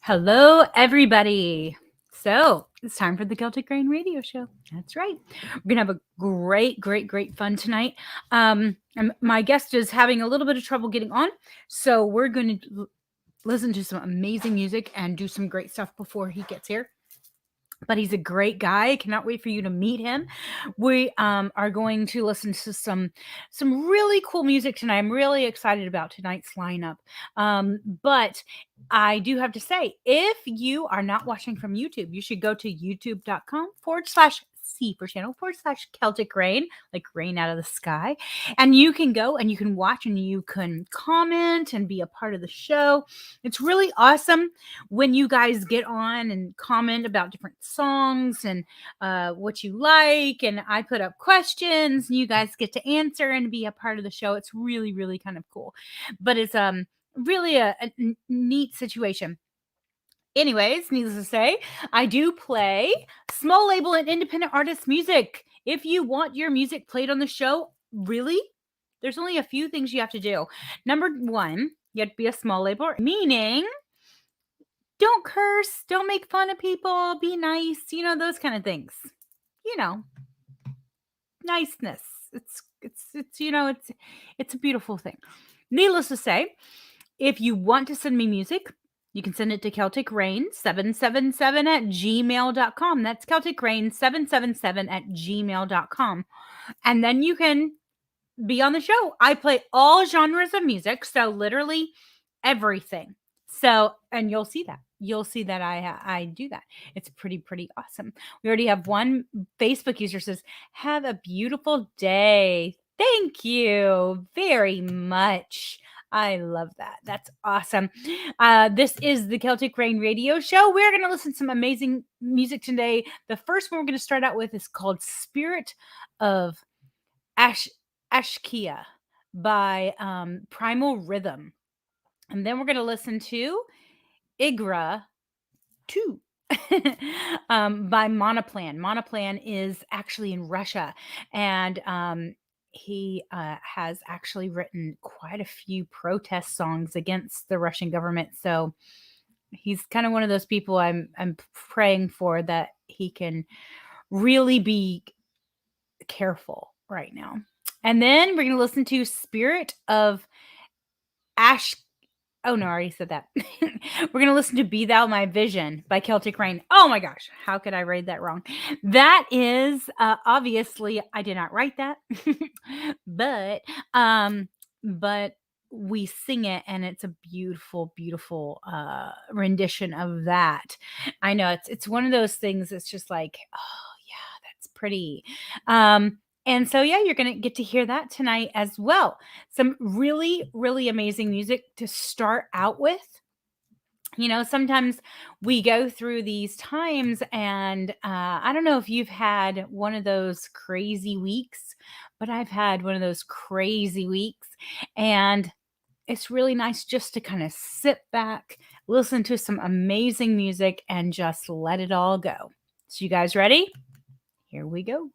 Hello, everybody. So it's time for the Celtic Rain Radio Show. That's right. We're going to have a great fun tonight. My guest is having a little bit of trouble getting on. So we're going to listen to some amazing music and do some great stuff before he gets here. But he's a great guy. I cannot wait for you to meet him. We are going to listen to some really cool music tonight. I'm really excited about tonight's lineup. But I do have to say, if you are not watching from YouTube, you should go to youtube.com/C for channel /Celtic Rain, like rain out of the sky. And you can go and you can watch and you can comment and be a part of the show. It's really awesome when you guys get on and comment about different songs and what you like, and I put up questions and you guys get to answer and be a part of the show. It's really kind of cool, but it's really a neat situation. Anyways, needless to say, I do play small label and independent artist music. If you want your music played on the show, really, there's only a few things you have to do. Number one, you have to be a small label, meaning don't curse, don't make fun of people, be nice, those kind of things. Niceness. It's a beautiful thing. Needless to say, if you want to send me music, you can send it to CelticRain777@gmail.com. That's CelticRain777@gmail.com. And then you can be on the show. I play all genres of music, so literally everything. So, and you'll see that. I do that. It's pretty awesome. We already have one Facebook user says, "Have a beautiful day." Thank you very much. I love that. That's awesome. This is the Celtic Rain Radio Show. We're going to listen to some amazing music today. The first one we're going to start out with is called Spirit of Ashkia by Primal Rhythm. And then we're going to listen to Igra 2 by Monoplan. Monoplan is actually in Russia, and he has actually written quite a few protest songs against the Russian government. So he's kind of one of those people I'm praying for, that he can really be careful right now. And then we're going to listen to Spirit of Ash. Oh, no, I already said that. We're going to listen to Be Thou My Vision by Celtic Rain. Oh my gosh, how could I read that wrong? That is, obviously, I did not write that, but we sing it, and it's a beautiful rendition of that. I know it's one of those things that's just like, oh yeah, that's pretty. And so, yeah, you're going to get to hear that tonight as well. Some really amazing music to start out with. Sometimes we go through these times, and I don't know if you've had one of those crazy weeks, but I've had one of those crazy weeks. And it's really nice just to kind of sit back, listen to some amazing music, and just let it all go. So you guys ready? Here we go.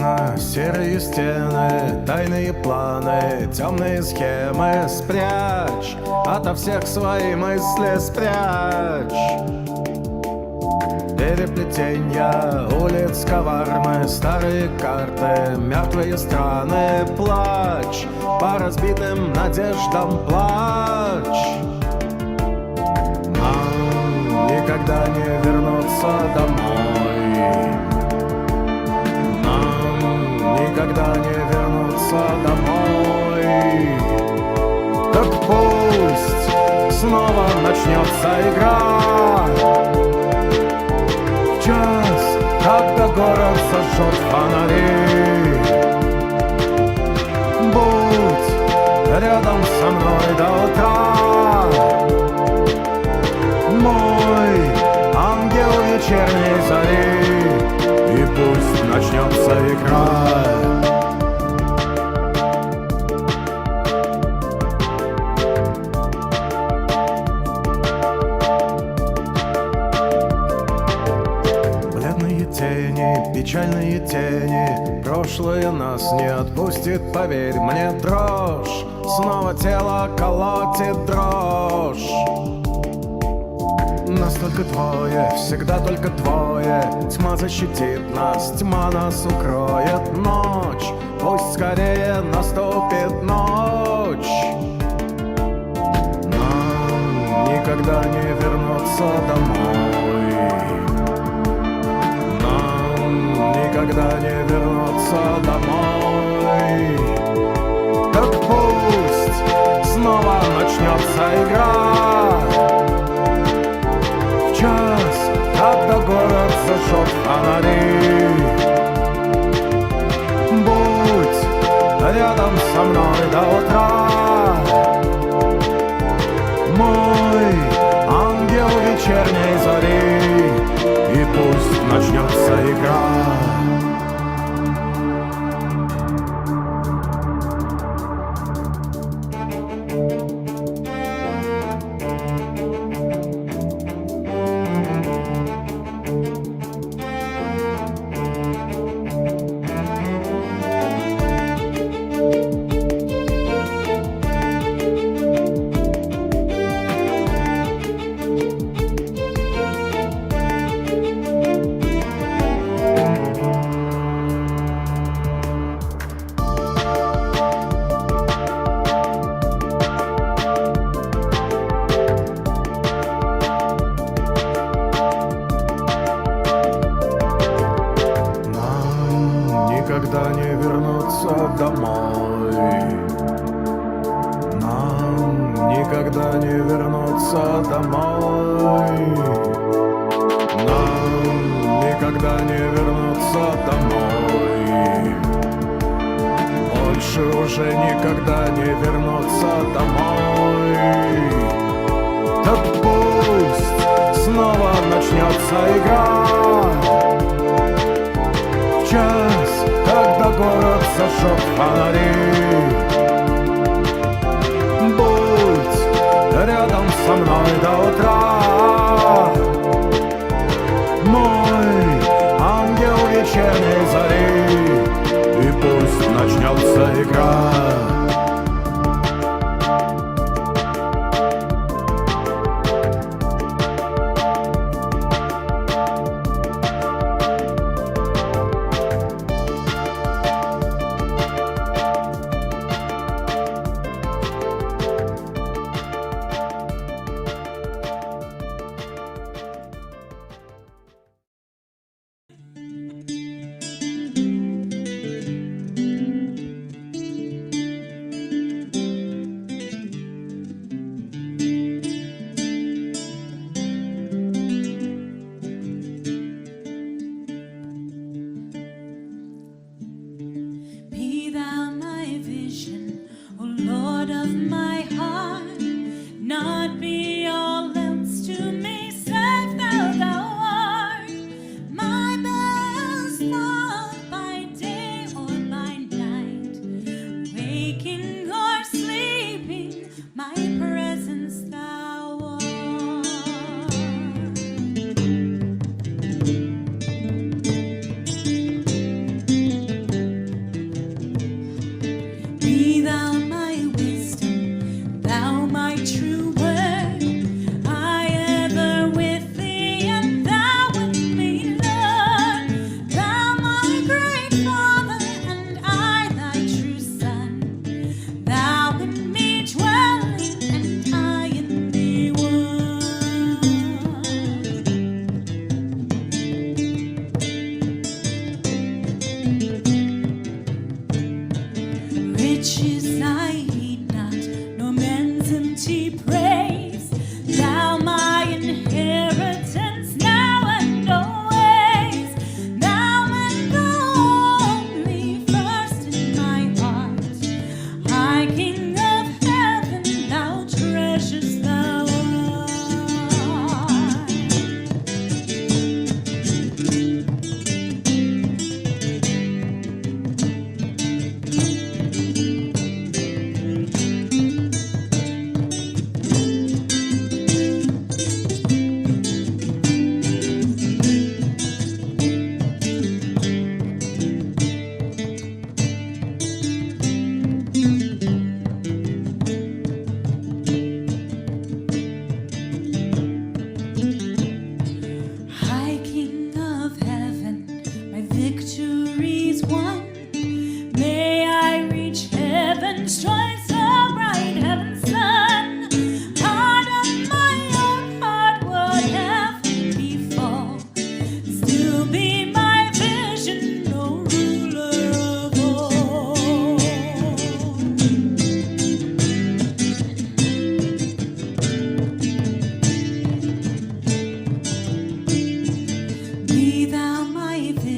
Черно-серые стены, тайные планы, темные схемы. Спрячь, ото всех свои мысли спрячь. Переплетенья улиц коварны, старые карты, мертвые страны. Плачь, по разбитым надеждам плачь. Нам никогда не вернуться домой. Нам никогда не вернуться домой. Так пусть снова начнется игра. В час, когда город зажжет фонари. Будь рядом со мной до утра, мой ангел вечерней зари, и пусть начнется игра. Бледные тени, печальные тени, прошлое нас не отпустит, поверь мне. Дрожь, снова тело колотит дрожь. Нас только двое, всегда только двое. Тьма защитит нас, тьма нас укроет. Ночь, пусть скорее наступит ночь. Нам никогда не вернуться домой. Нам никогда не вернуться домой. Так пусть снова начнется игра. В час, когда город зажжет фонари. Будь рядом со мной до утра, мой ангел вечерней зари, и пусть начнется игра. Никогда не вернуться домой. Нам никогда не вернуться домой. Нам никогда не вернуться домой. Больше уже никогда не вернуться домой. Так пусть снова начнется игра. В час, когда город зажжет фонари. Будь рядом со мной до утра, мой ангел вечерней зари, и пусть начнется игра.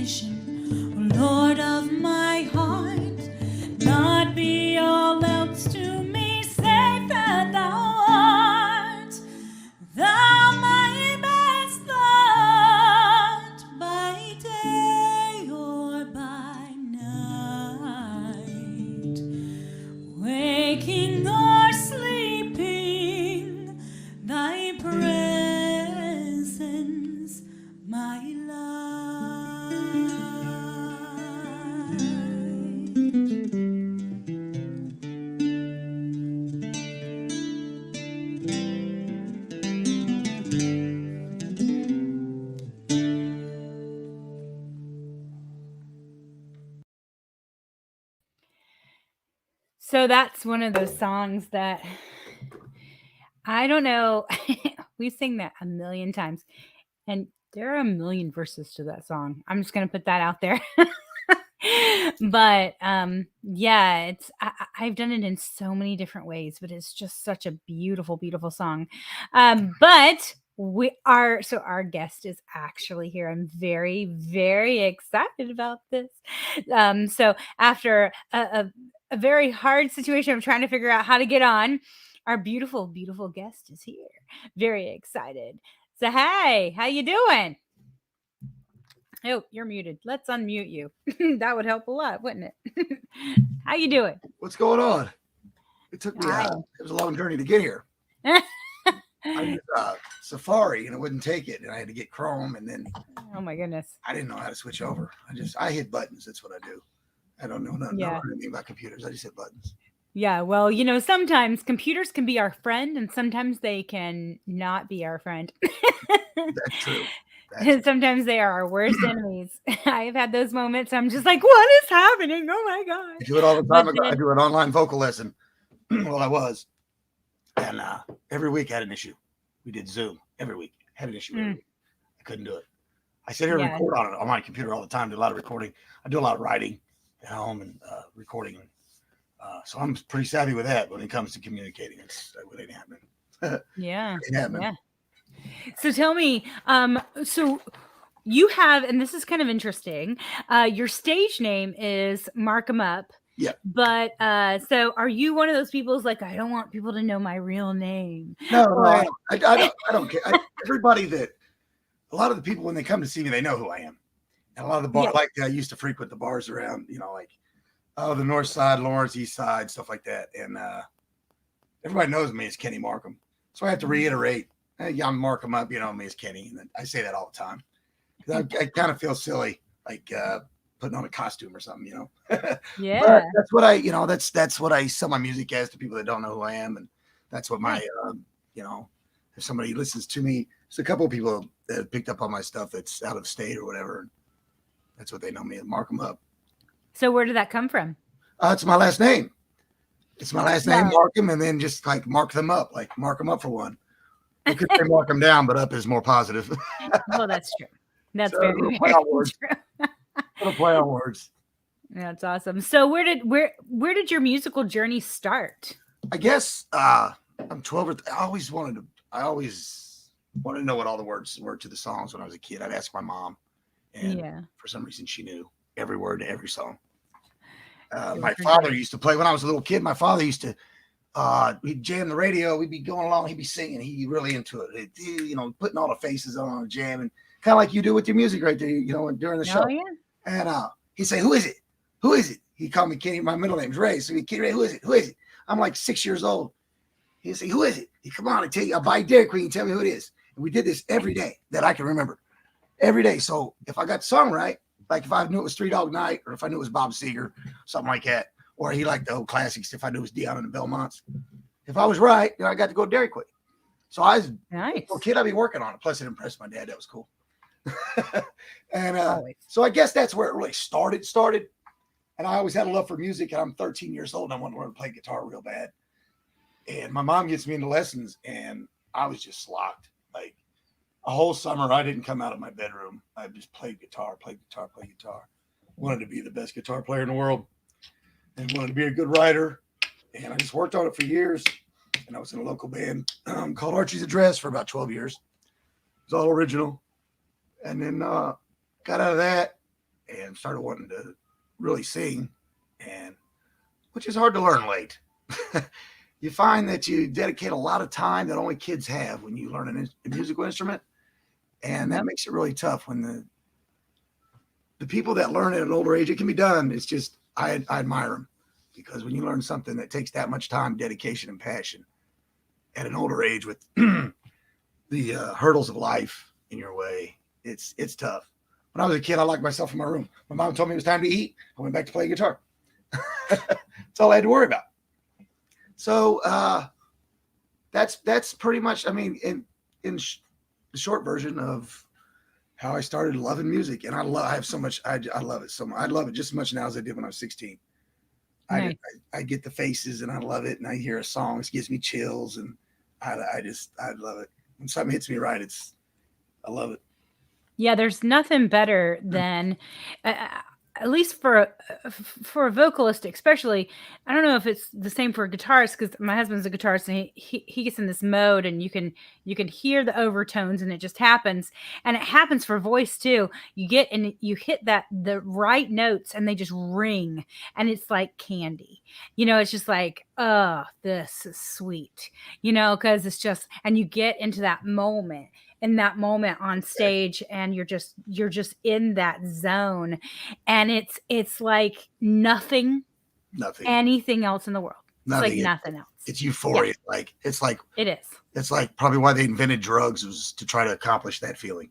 salvation, O Lord of my heart. Not be all else to me, save that thou art. Thou my best thought by day or by night, waking or sleeping, thy presence, my light. So that's one of those songs that I don't know. We sing that a million times, and there are a million verses to that song. I'm just gonna put that out there. But yeah, I've done it in so many different ways, but it's just such a beautiful, beautiful song. But our guest is actually here. I'm very, very excited about this. So after a very hard situation of trying to figure out how to get on, our beautiful, beautiful guest is here. Very excited. So hey, how you doing? Oh, you're muted. Let's unmute you. That would help a lot, wouldn't it? How you doing? What's going on? It took me, Hi. it was a long journey to get here. I used Safari and it wouldn't take it. And I had to get Chrome. And then Oh my goodness. I didn't know how to switch over. I hit buttons. That's what I do. I don't know nothing about computers. I just hit buttons. Yeah, well, sometimes computers can be our friend and sometimes they can not be our friend. That's true. And sometimes they are our worst enemies. I have had those moments. I'm just like, what is happening? Oh my God. I do it all the time. But then- I do an online vocal lesson. Well, I was. And every week I had an issue. We did Zoom every week. Had an issue every week. I couldn't do it. I sit here and record on my computer all the time. Do a lot of recording. I do a lot of writing at home and recording. So I'm pretty savvy with that when it comes to communicating. It ain't happening. Yeah. It ain't happening. Yeah. So tell me, so you have, and this is kind of interesting, your stage name is Marcum Up. Yeah. But so are you one of those people who's like, I don't want people to know my real name? No, I don't care. A lot of the people when they come to see me, they know who I am. And a lot of the bars, like I used to frequent the bars around, like the North Side, Lawrence, East Side, stuff like that. And everybody knows me as Kenny Marcum. So I have to reiterate, hey, I'm Marcum Up, me as Kenny. And I say that all the time. I kind of feel silly, like putting on a costume or something, Yeah. But that's what that's what I sell my music as to people that don't know who I am. And that's what my, if somebody listens to me, there's a couple of people that have picked up on my stuff that's out of state or whatever. That's what they know me as, Marcum Up. So where did that come from? It's my last name. It's my last name, Marcum, and then just like mark them up, like mark them up for one. You could say mark them down, but up is more positive. Well, that's true. That's So, very, very true. Little play on words. That's awesome. So where did your musical journey start? I guess I'm 12 I always wanted to know what all the words were to the songs when I was a kid. I'd ask my mom, and for some reason she knew every word to every song. My father used to play when I was a little kid. My father used to we'd jam the radio. We'd be going along. He'd be singing. He'd be really into it. Putting all the faces on a jam, and kind of like you do with your music right there. During the show. Oh, yeah. And he'd say, "Who is it? Who is it?" He called me Kenny. My middle name's Ray. So he'd Kenny Ray. Who is it? Who is it? I'm like 6 years old. He'd say, "Who is it?" He'd come on and tell you. I'll buy Dairy Queen. Tell me who it is. And we did this every day that I can remember. Every day. So if I got the song right, like if I knew it was Three Dog Night, or if I knew it was Bob Seger, something like that, or he liked the old classics, if I knew it was Dion and the Belmonts. If I was right, then I got to go to Dairy Queen. So I was nice. a kid. I'd be working on it. Plus, it impressed my dad. That was cool. And so I guess that's where it really started. And I always had a love for music. And I'm 13 years old. And I wanted to learn to play guitar real bad. And my mom gets me into lessons, and I was just locked. Like a whole summer, I didn't come out of my bedroom. I just played guitar. Wanted to be the best guitar player in the world, and wanted to be a good writer. And I just worked on it for years. And I was in a local band called Archie's Address for about 12 years. It was all original. And then got out of that, and started wanting to really sing, and which is hard to learn late. You find that you dedicate a lot of time that only kids have when you learn a musical instrument, and that Yep. makes it really tough when the people that learn at an older age. It can be done. It's just I admire them, because when you learn something that takes that much time, dedication, and passion at an older age with the hurdles of life in your way, it's tough. When I was a kid, I locked myself in my room. My mom told me it was time to eat. I went back to play guitar. That's all I had to worry about. So that's pretty much. I mean, in the short version of how I started loving music, and I have so much. I love it so much. I love it just as much now as I did when I was 16. Nice. I get the faces, and I love it, and I hear a song, it gives me chills, and I love it. When something hits me right, I love it. Yeah, there's nothing better than, at least for a vocalist, especially. I don't know if it's the same for a guitarist, because my husband's a guitarist, and he gets in this mode, and you can hear the overtones, and it just happens, and it happens for voice too. You get and you hit the right notes, and they just ring, and it's like candy. It's just like, oh, this is sweet. Because it's just, and you get into that moment, on stage, and you're just in that zone, and it's like nothing Nothing, anything else in the world. It's like nothing. nothing else. It's Yeah, euphoria. it is. It's like probably why they invented drugs, was to try to accomplish that feeling.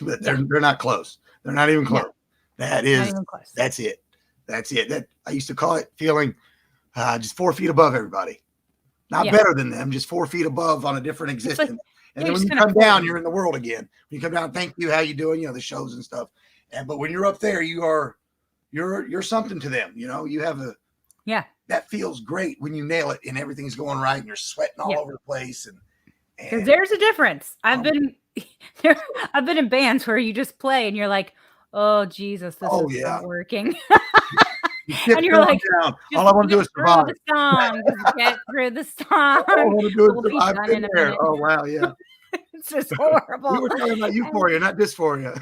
But Yeah, they're not close. They're not even no, close. That not is even close. that's it. That's it. That I used to call it feeling just 4 feet above everybody. Not Yeah, better than them, just 4 feet above on a different it's like, existence. And yeah, then you're when just you kind of come down, floating. you're in the world again. When you come down, thank you, how you doing? The shows and stuff. But when you're up there, you're something to them. You have Yeah, that feels great when you nail it and everything's going right and you're sweating all yeah. over the place. Because And there's a difference. I've um, been there. I've been in bands where you just play, and you're like, oh Jesus, this oh is yeah, not working. you And you're tiptoe like, down. All just I want to do get is through survive. the song. Just get through the All I song. want to do is We'll be survive. I've done been in a there. minute. Oh wow, yeah. It's just We horrible. were talking about And euphoria, not dysphoria.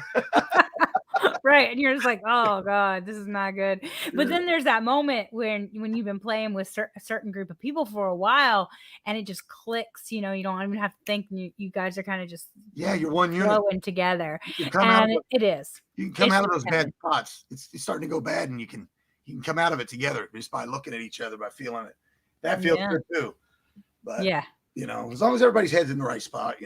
right, and you're just like, oh god, this is not good. But then there's that moment when you've been playing with a certain group of people for a while, and it just clicks. You don't even have to think. You guys are kind of just Yeah, you're one unit. flowing together, You can come out of and it is. you can come It's out of just those bad heaven. spots. It's starting to go bad, and you can come out of it together just by looking at each other, by feeling it. That feels Yeah, good too. But yeah. as long as everybody's head's in the right spot,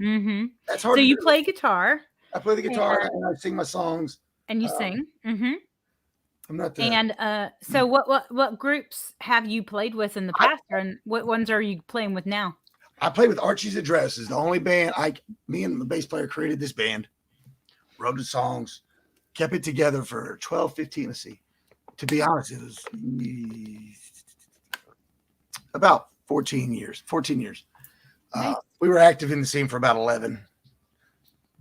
Mm-hmm. that's So hard to you do. play guitar I play the guitar and and I sing my songs. you Um, sing. Mm-hmm. I'm not the. And so what groups have you played with in the I, past, and what ones are you playing with now? I play with Archie's Address. Is the only band me and the bass player created this band, wrote the songs, kept it together for 12, 15. Let's see. To be honest, it was about 14 years. 14 years. Nice. We were active in the scene for about 11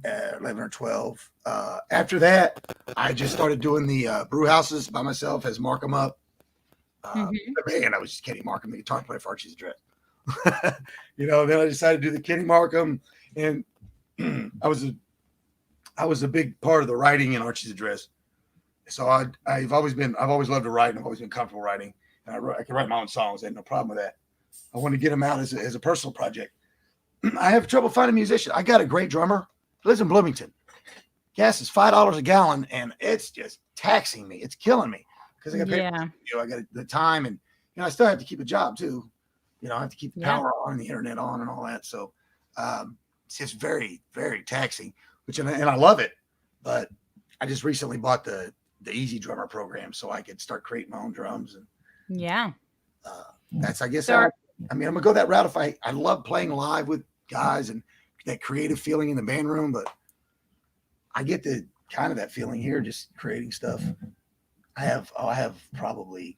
or 12. After that, I just started doing the brew houses by myself as Marcum up. Mm-hmm. The band, I was just Kenny Marcum, the guitar player for Archie's Address. Then I decided to do the Kenny Marcum, and I was a big part of the writing in Archie's Address. So I've always loved to write, and I've always been comfortable writing. And I can write my own songs. I had no problem with that. I want to get them out as a personal project. I have trouble finding a musician. I got a great drummer. He lives in Bloomington. Gas is $5 a gallon, and it's just taxing me. It's killing me because I got Yeah. I got the time, and I still have to keep a job too. I have to keep the Yeah. power on, the internet on, and all that. So it's just very, very taxing. And I love it, but I just recently bought the Easy Drummer program so I could start creating my own drums, and Yeah. that's, I guess, So I'm gonna go that route. I love playing live with guys and that creative feeling in the band room, but I get the kind of that feeling here just creating stuff. I have probably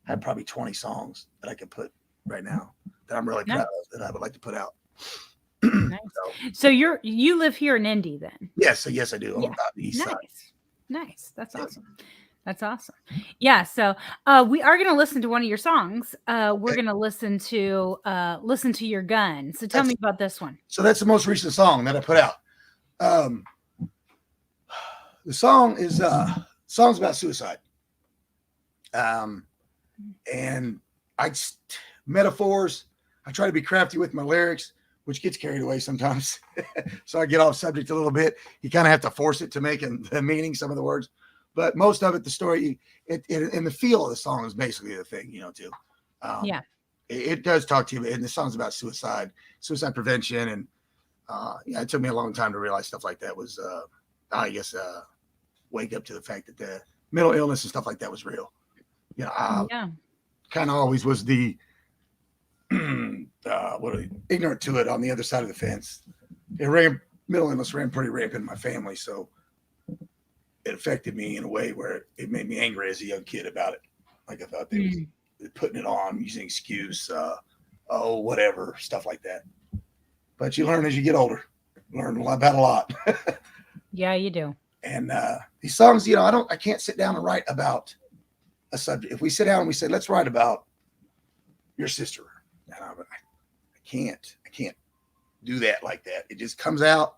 20 songs that I could put right now that I'm really proud of, that I would like to put out. nice. So you live here in Indy then? Yes, I do. I'm Yeah. about the east side. Nice. That's Yeah. awesome. That's awesome. Yeah. So we are going to listen to one of your songs. We're going to listen to Your Gun. So tell me about this one. So that's the most recent song that I put out. The song is songs about suicide. And metaphors. I try to be crafty with my lyrics, which gets carried away sometimes. So I get off subject a little bit. You kind of have to force it to make the meaning, some of the words. But most of it, the story, and the feel of the song is basically the thing, too. Yeah. It does talk to you, and the song's about suicide prevention. And it took me a long time to realize stuff like that was, wake up to the fact that the mental illness and stuff like that was real. Kind of always was the ignorant to it on the other side of the fence. Mental illness ran pretty rampant in my family, so it affected me in a way where it made me angry as a young kid about it. Like I thought they was putting it on, using excuse, whatever, stuff like that. But you learn as you get older. Learn about a lot. Yeah, you do. And these songs, I can't sit down and write about a subject. If we sit down and we say, let's write about your sister, I can't do that like that. It just comes out.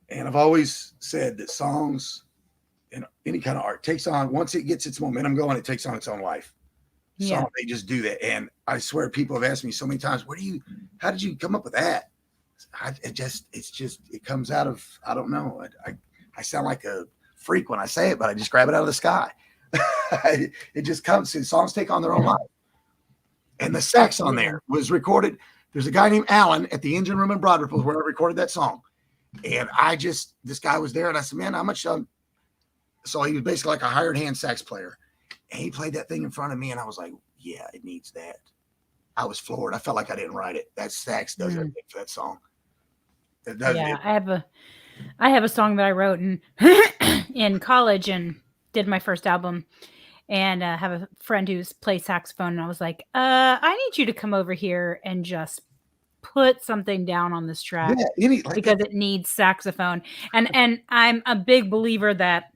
And I've always said that songs and any kind of art takes on, once it gets its momentum going, it takes on its own life. Yeah. They just do that. And I swear people have asked me so many times, how did you come up with that? It comes out of, I don't know. I sound like a freak when I say it, but I just grab it out of the sky. It just comes. Songs take on their own life. And the sax on there was recorded. There's a guy named Alan at the engine room in Broad Ripple where I recorded that song. And this guy was there, and I said, man, how much? So he was basically like a hired hand sax player. And he played that thing in front of me, and I was like, yeah, it needs that. I was floored. I felt like I didn't write it. That sax does everything for that song. I have a song that I wrote in college and did my first album. And have a friend who's plays saxophone. And I was like, I need you to come over here and just put something down on this track because it needs saxophone. And I'm a big believer that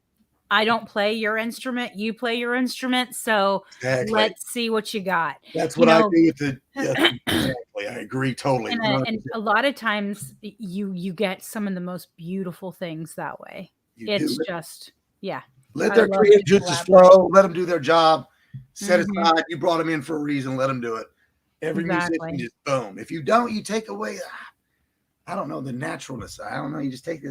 I don't play your instrument, you play your instrument. So let's see what you got. That's what I do with the exactly. I agree totally. And a lot of times you get some of the most beautiful things that way. Let their creative juices flow. Let them do their job. Set aside. You brought them in for a reason. Let them do it. Every musician just boom. If you don't, you take away. I don't know the naturalness. I don't know. You just take a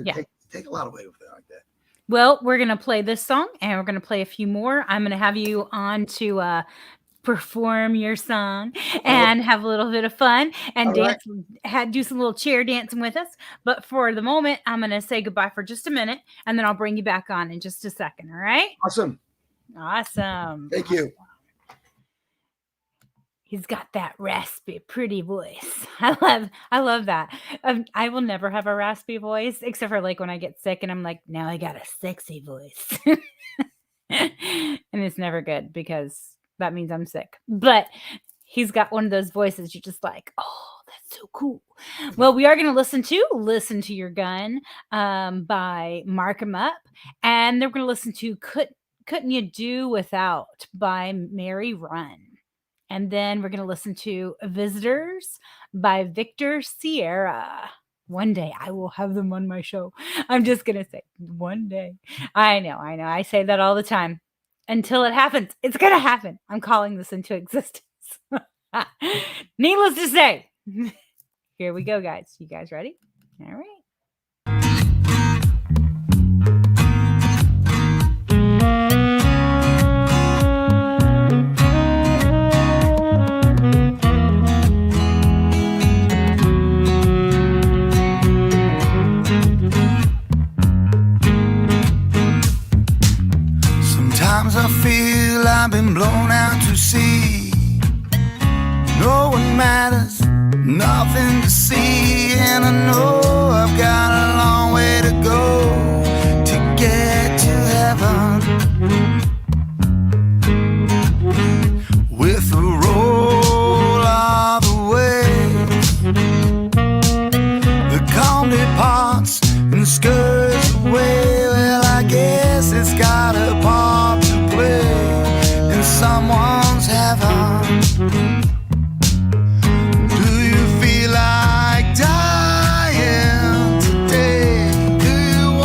lot away with it like that. Well, we're gonna play this song, and we're gonna play a few more. I'm gonna have you on to perform your song and have a little bit of fun and dance. Do some little chair dancing with us. But for the moment, I'm gonna say goodbye for just a minute, and then I'll bring you back on in just a second. All right? Awesome. Thank you. He's got that raspy, pretty voice. I love that. I will never have a raspy voice, except for like when I get sick and I'm like, now I got a sexy voice. And it's never good because that means I'm sick. But he's got one of those voices you're just like, oh, that's so cool. Well, we are going to listen to Your Gun by Marcum Up. And then we're going to listen to Couldn't You Do Without by Mary Run. And then we're going to listen to Visitors by Victor Sierra. One day I will have them on my show. I'm just going to say one day. I know. I say that all the time. Until it happens. It's going to happen. I'm calling this into existence. Needless to say. Here we go, guys. You guys ready? All right. Sometimes I feel I've been blown out to sea. No one matters, nothing to see, and I know I've got a long way to go to get to heaven. With the roll of the waves, the calm departs and scurries away. Well, I guess it's got a part to play in someone's heaven. Do you feel like dying today? Do you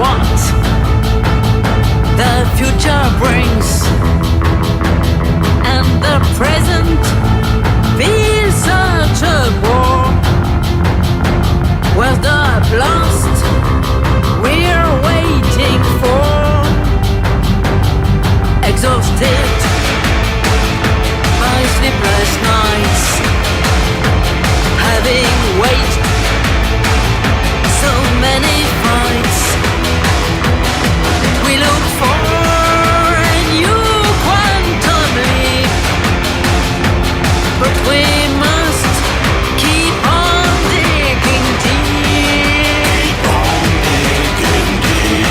what the future brings, and the present feels such a bore. Where's the blast we're waiting for? Exhausted by sleepless nights, having waged so many fights, we look for a new quantum leap, but we must keep on digging deep. Keep on digging deep.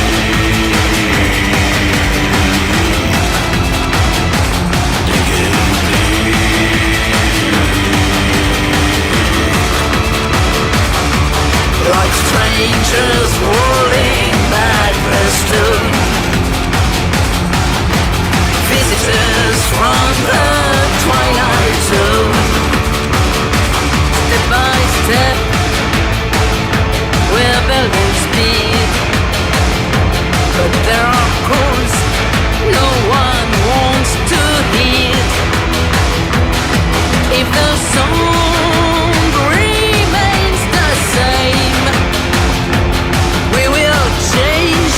Digging deep. Like strangers rolling back the stone, visitors from the twilight zone. Step by step, we're building speed, but there are calls no one wants to hear. If the song remains the same, we will change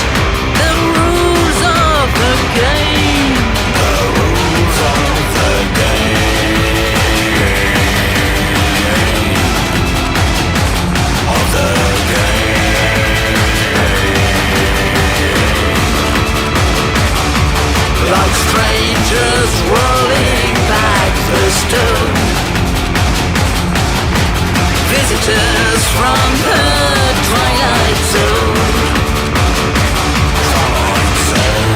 the rules of the game. The rules of the game. Of the game. Like strangers rolling back the stone, visitors from the twilight zone. Twilight zone.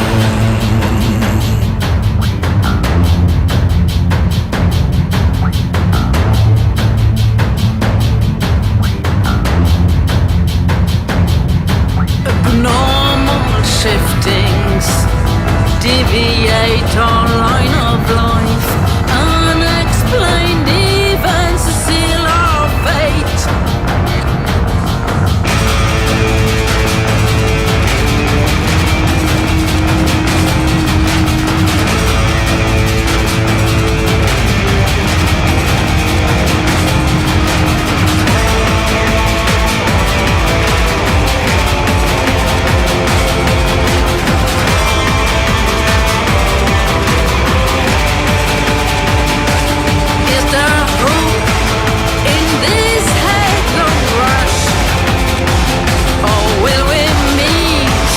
Abnormal shiftings deviate our line of life. Unexplained events seal our fate. Is there hope in this headlong rush, or will we meet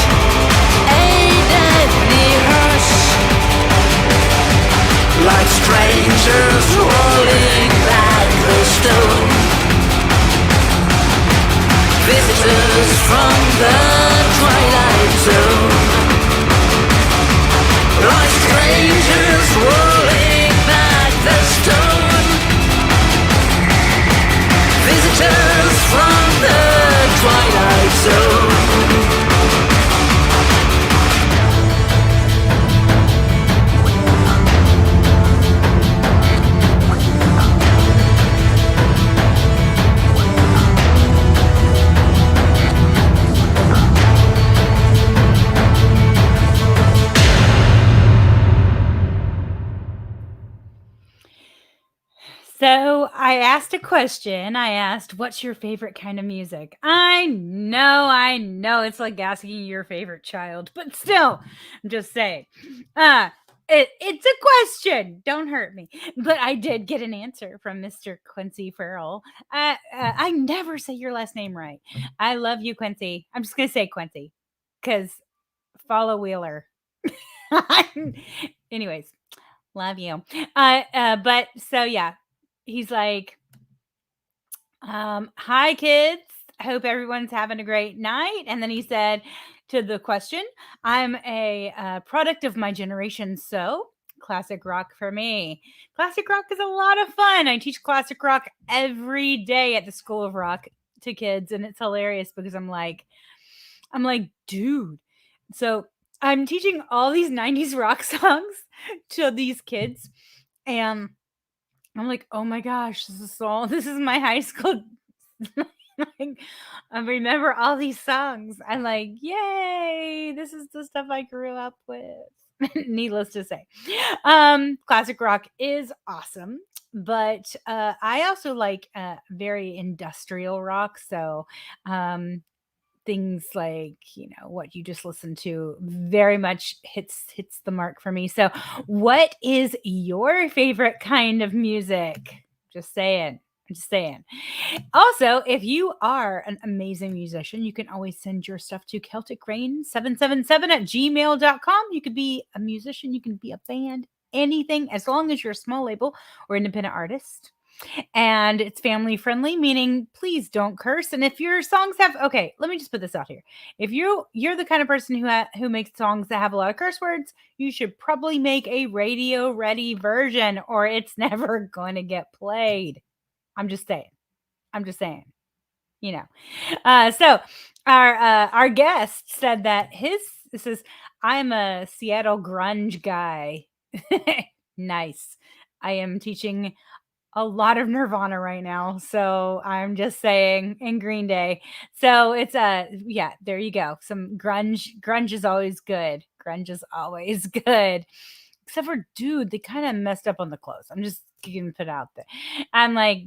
a deadly hush? Like strangers rolling back the stone, visitors from the twilight zone. Like strangers rolling back the stone, visitors from the twilight zone. So I asked a question. I asked, what's your favorite kind of music? I know. It's like asking your favorite child, but still, I'm just saying. It's a question. Don't hurt me. But I did get an answer from Mr. Quincy Farrell. I never say your last name right. I love you, Quincy. I'm just going to say Quincy because follow Wheeler. Anyways, love you. But so yeah, he's like, hi kids, hope everyone's having a great night. And then he said to the question, I'm a product of my generation, so classic rock for me. Classic rock is a lot of fun. I teach classic rock every day at the School of Rock to kids, and it's hilarious because I'm like, dude, so I'm teaching all these 90s rock songs to these kids, and I'm like, oh my gosh, this is my high school Like, I remember all these songs. I'm like, yay, this is the stuff I grew up with. Needless to say. Classic rock is awesome, but I also like very industrial rock. So things like, what you just listened to very much hits the mark for me. So what is your favorite kind of music? Just saying. I'm just saying. Also, if you are an amazing musician, you can always send your stuff to celticrain777 at gmail.com. You could be a musician, you can be a band, anything, as long as you're a small label or independent artist. And it's family friendly, meaning please don't curse. And if your songs have, okay, let me just put this out here. If you're the kind of person who makes songs that have a lot of curse words, you should probably make a radio ready version, or it's never going to get played. I'm just saying. I'm just saying. So our guest said that this is, I'm a Seattle grunge guy. Nice. I am teaching a lot of Nirvana right now, so I'm just saying, in Green Day. So it's yeah, there you go. Some grunge. Grunge is always good. Grunge is always good. Except for, dude, they kind of messed up on the clothes. I'm just gonna put it out there. I'm like,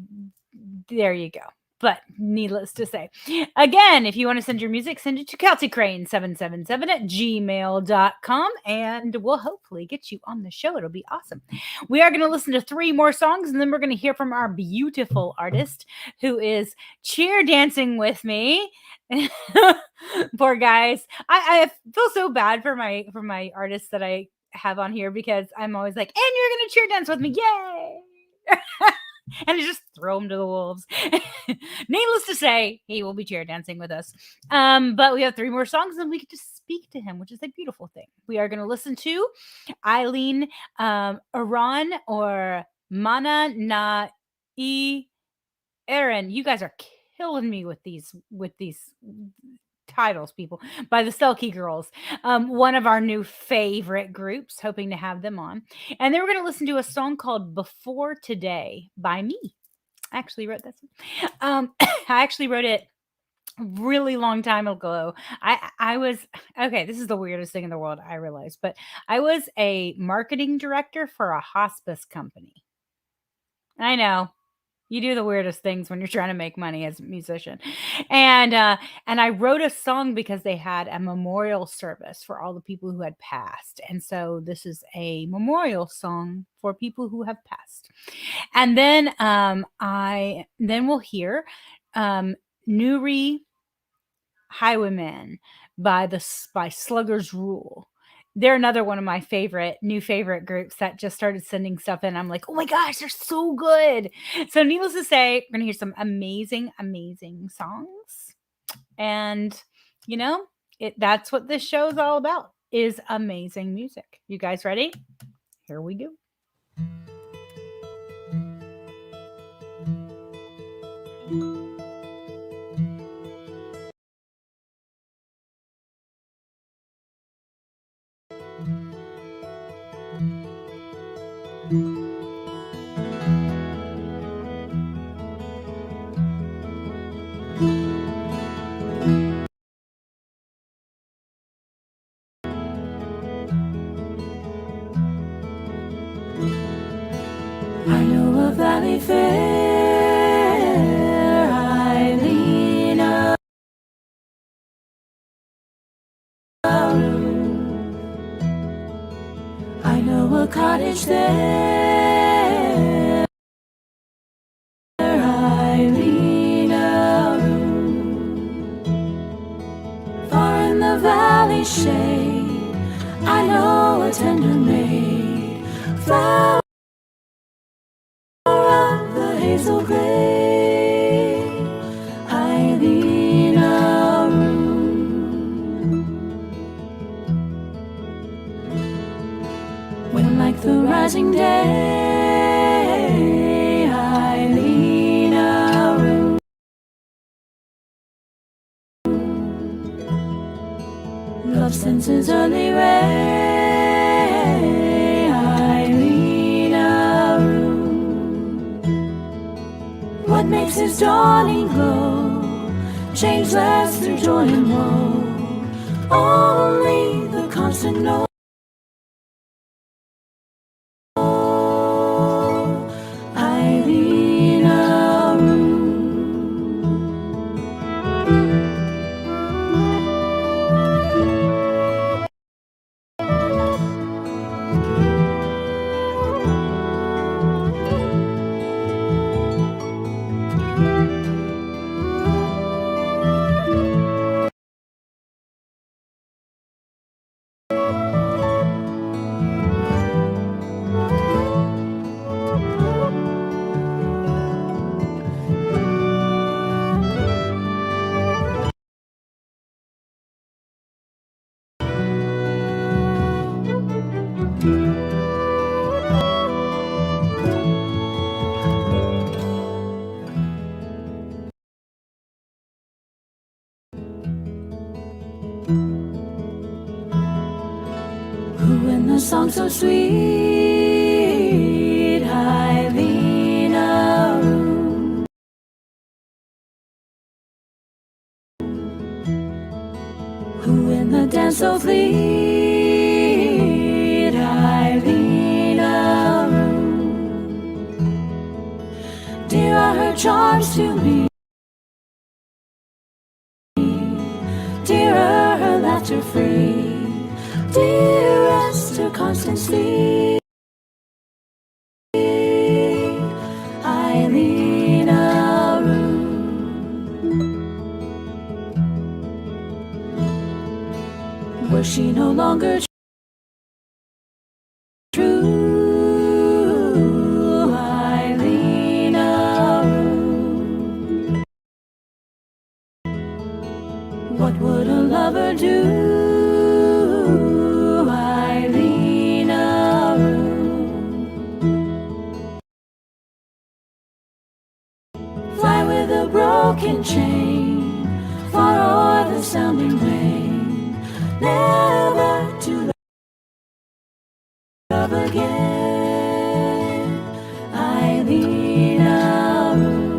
there you go. But needless to say, again, if you want to send your music, send it to celticrain777 at gmail.com, and we'll hopefully get you on the show. It'll be awesome. We are going to listen to 3 more songs, and then we're going to hear from our beautiful artist who is cheer dancing with me. Poor guys. I feel so bad for my artists that I have on here, because I'm always like, and you're going to cheer dance with me. Yay. And I just throw him to the wolves. Needless to say, he will be cheer dancing with us. But we have 3 more songs, and we get to speak to him, which is a beautiful thing. We are going to listen to Eileen Aran, or Mana Na E Aaron. You guys are killing me with these titles, people, by the Celtic Girls, one of our new favorite groups, hoping to have them on. And then we're going to listen to a song called Before Today by me. I actually wrote that song. I actually wrote it a really long time ago. I was, okay, this is the weirdest thing in the world, I realize, but I was a marketing director for a hospice company. I know. You do the weirdest things when you're trying to make money as a musician. And I wrote a song because they had a memorial service for all the people who had passed. And so this is a memorial song for people who have passed. And then we'll hear Nuri Highwayman by Slugger's Rule. They're another one of my new favorite groups that just started sending stuff in. I'm like, oh my gosh, they're so good. So needless to say, we're going to hear some amazing, amazing songs. And, that's what this show is all about, is amazing music. You guys ready? Here we go. I know a valley fair, Eileen I know a cottage there, Eileen far in the valley shade. I know a tender maid, flower of the hazel gray, Eileen when like the rising day, Eileen love senses early ray, Eileen what makes his dawning glow, changeless through joy and woe. Only the constant knows. Who in the song so sweet, Helena room. Who in the dance so fleet, Helena room. Dear are her charms to me, dearer her laughter free, dearest her constant sleep. Helena room. Were she no longer true, Helena room. What would a lover do, Helena room? Fly with a broken chain, far o'er the sounding rain, never to love again, Helena room.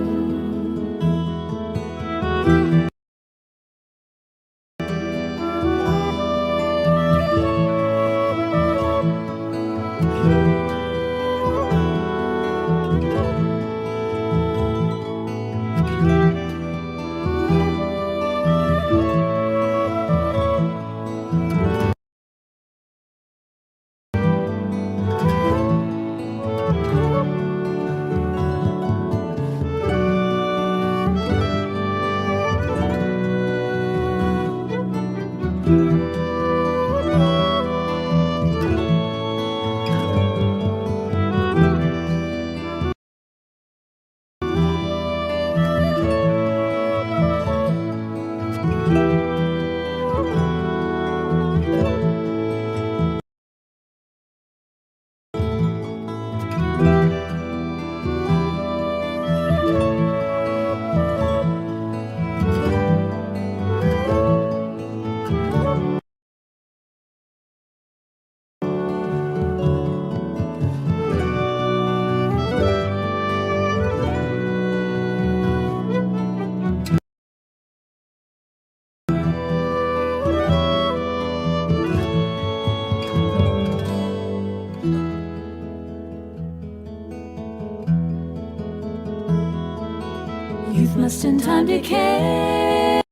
Youth must in time decay,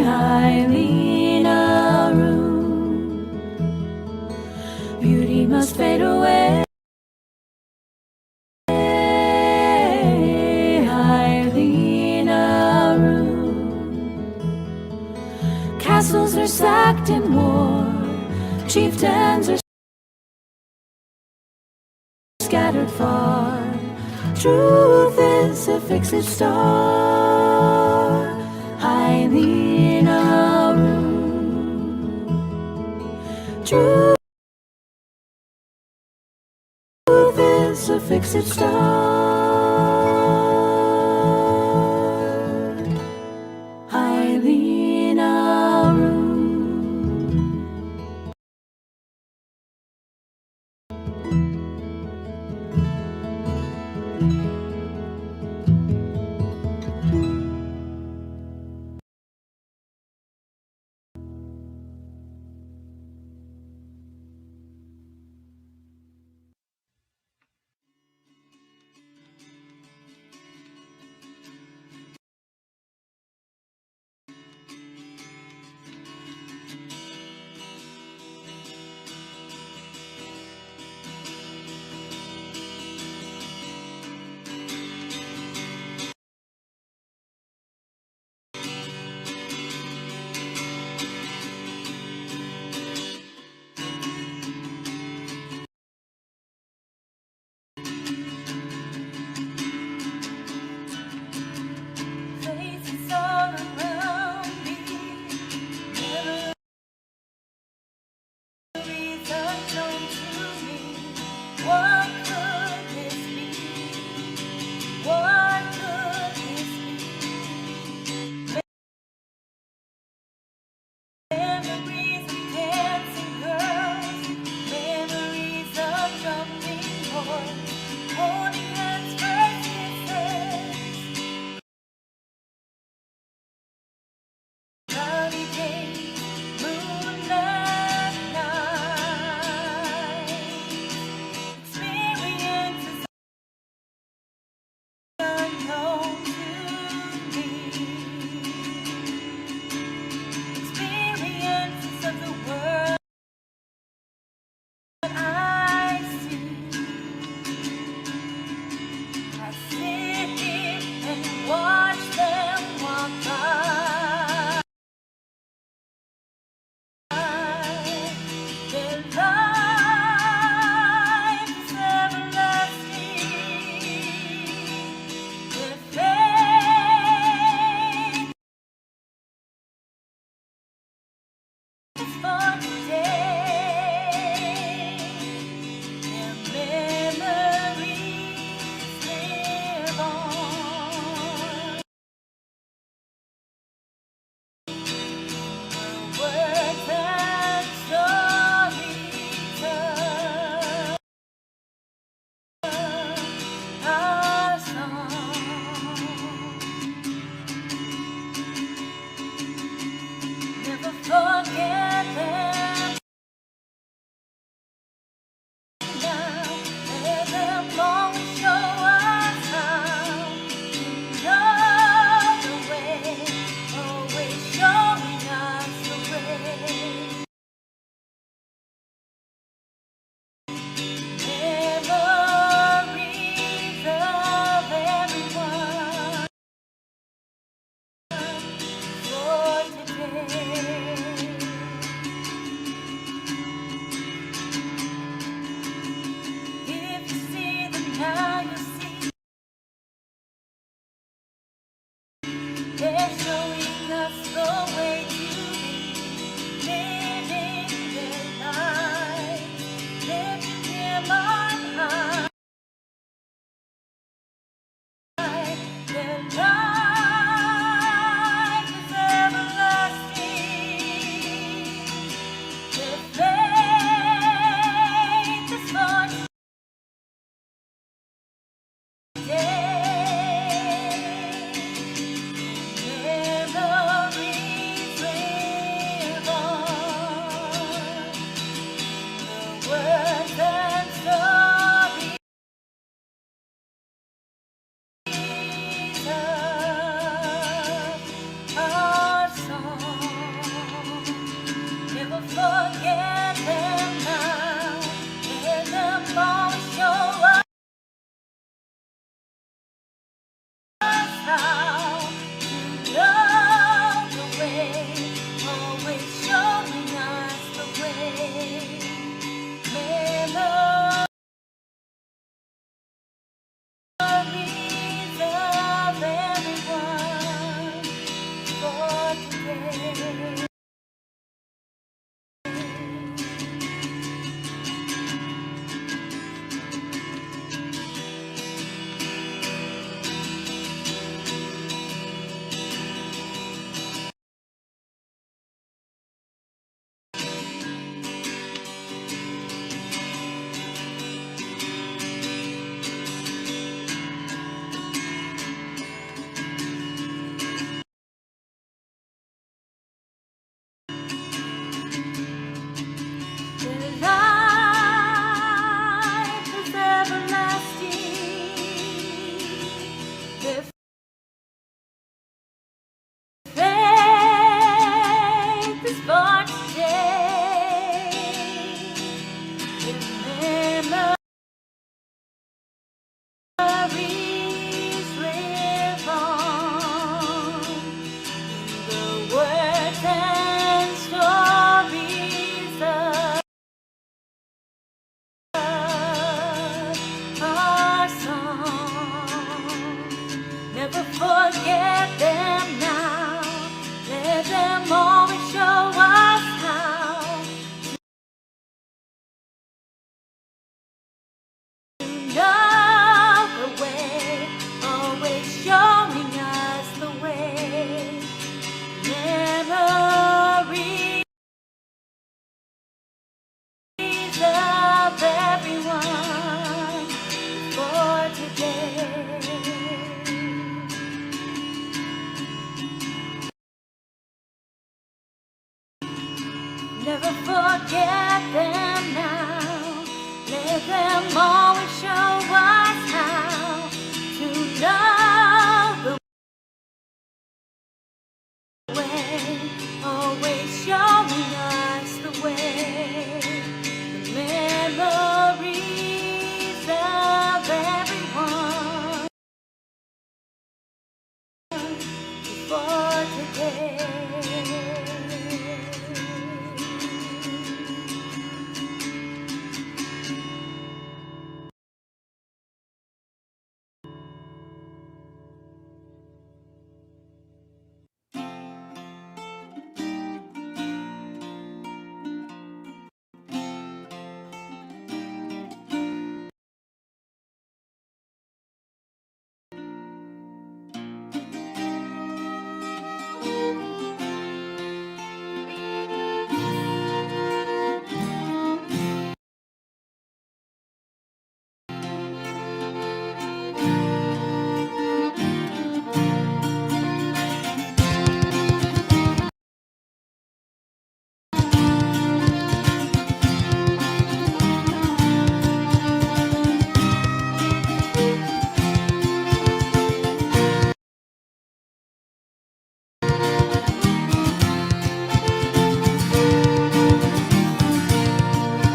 Helena room. Beauty must fade away, Helena room. Castles are sacked in war, chieftains are scattered far. Truth is a fixed star, Helena room. Truth is a fixed star, Helena room. Never forget them now. Let them always show us how to know the way. Always showing us the way. The memories of everyone before today.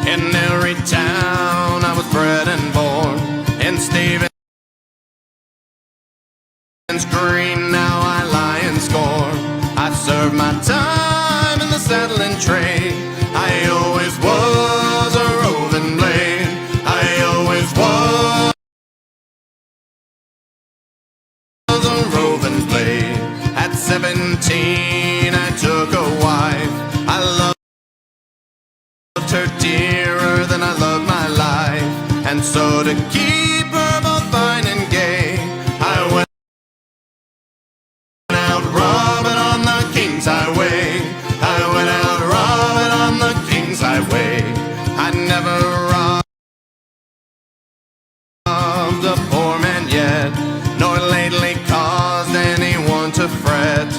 In every town I was bred and born. In Stevens Green, now I lie in scorn. I served my time in the saddling trade. I always was a roving blade. I always was a roving blade. At 17 I took a wife. I loved her dearer than I loved my life, and so to keep her both fine and gay, I went out robbing on the King's Highway. I went out robbing on the King's Highway. I never robbed a poor man yet, nor lately caused anyone to fret,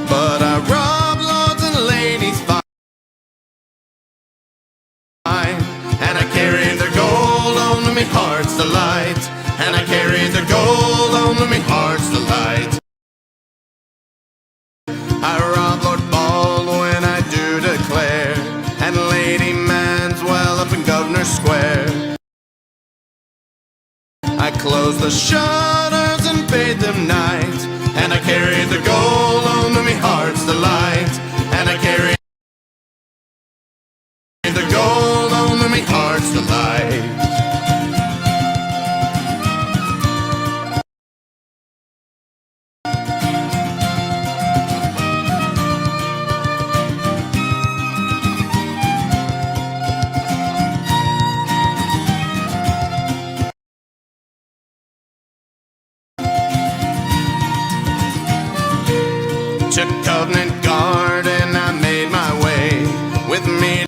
but I robbed lords and ladies fine. And I carried their gold on to me heart's delight. And I carried their gold on to me heart's delight. I robbed Lord Baldwin, I do declare, and Lady Manswell up in Governor Square. I closed the shutters and bade them night, and I carried the gold on to me heart's delight. And I carried the gold on to me heart's delight. Covenant Garden I made my way with me,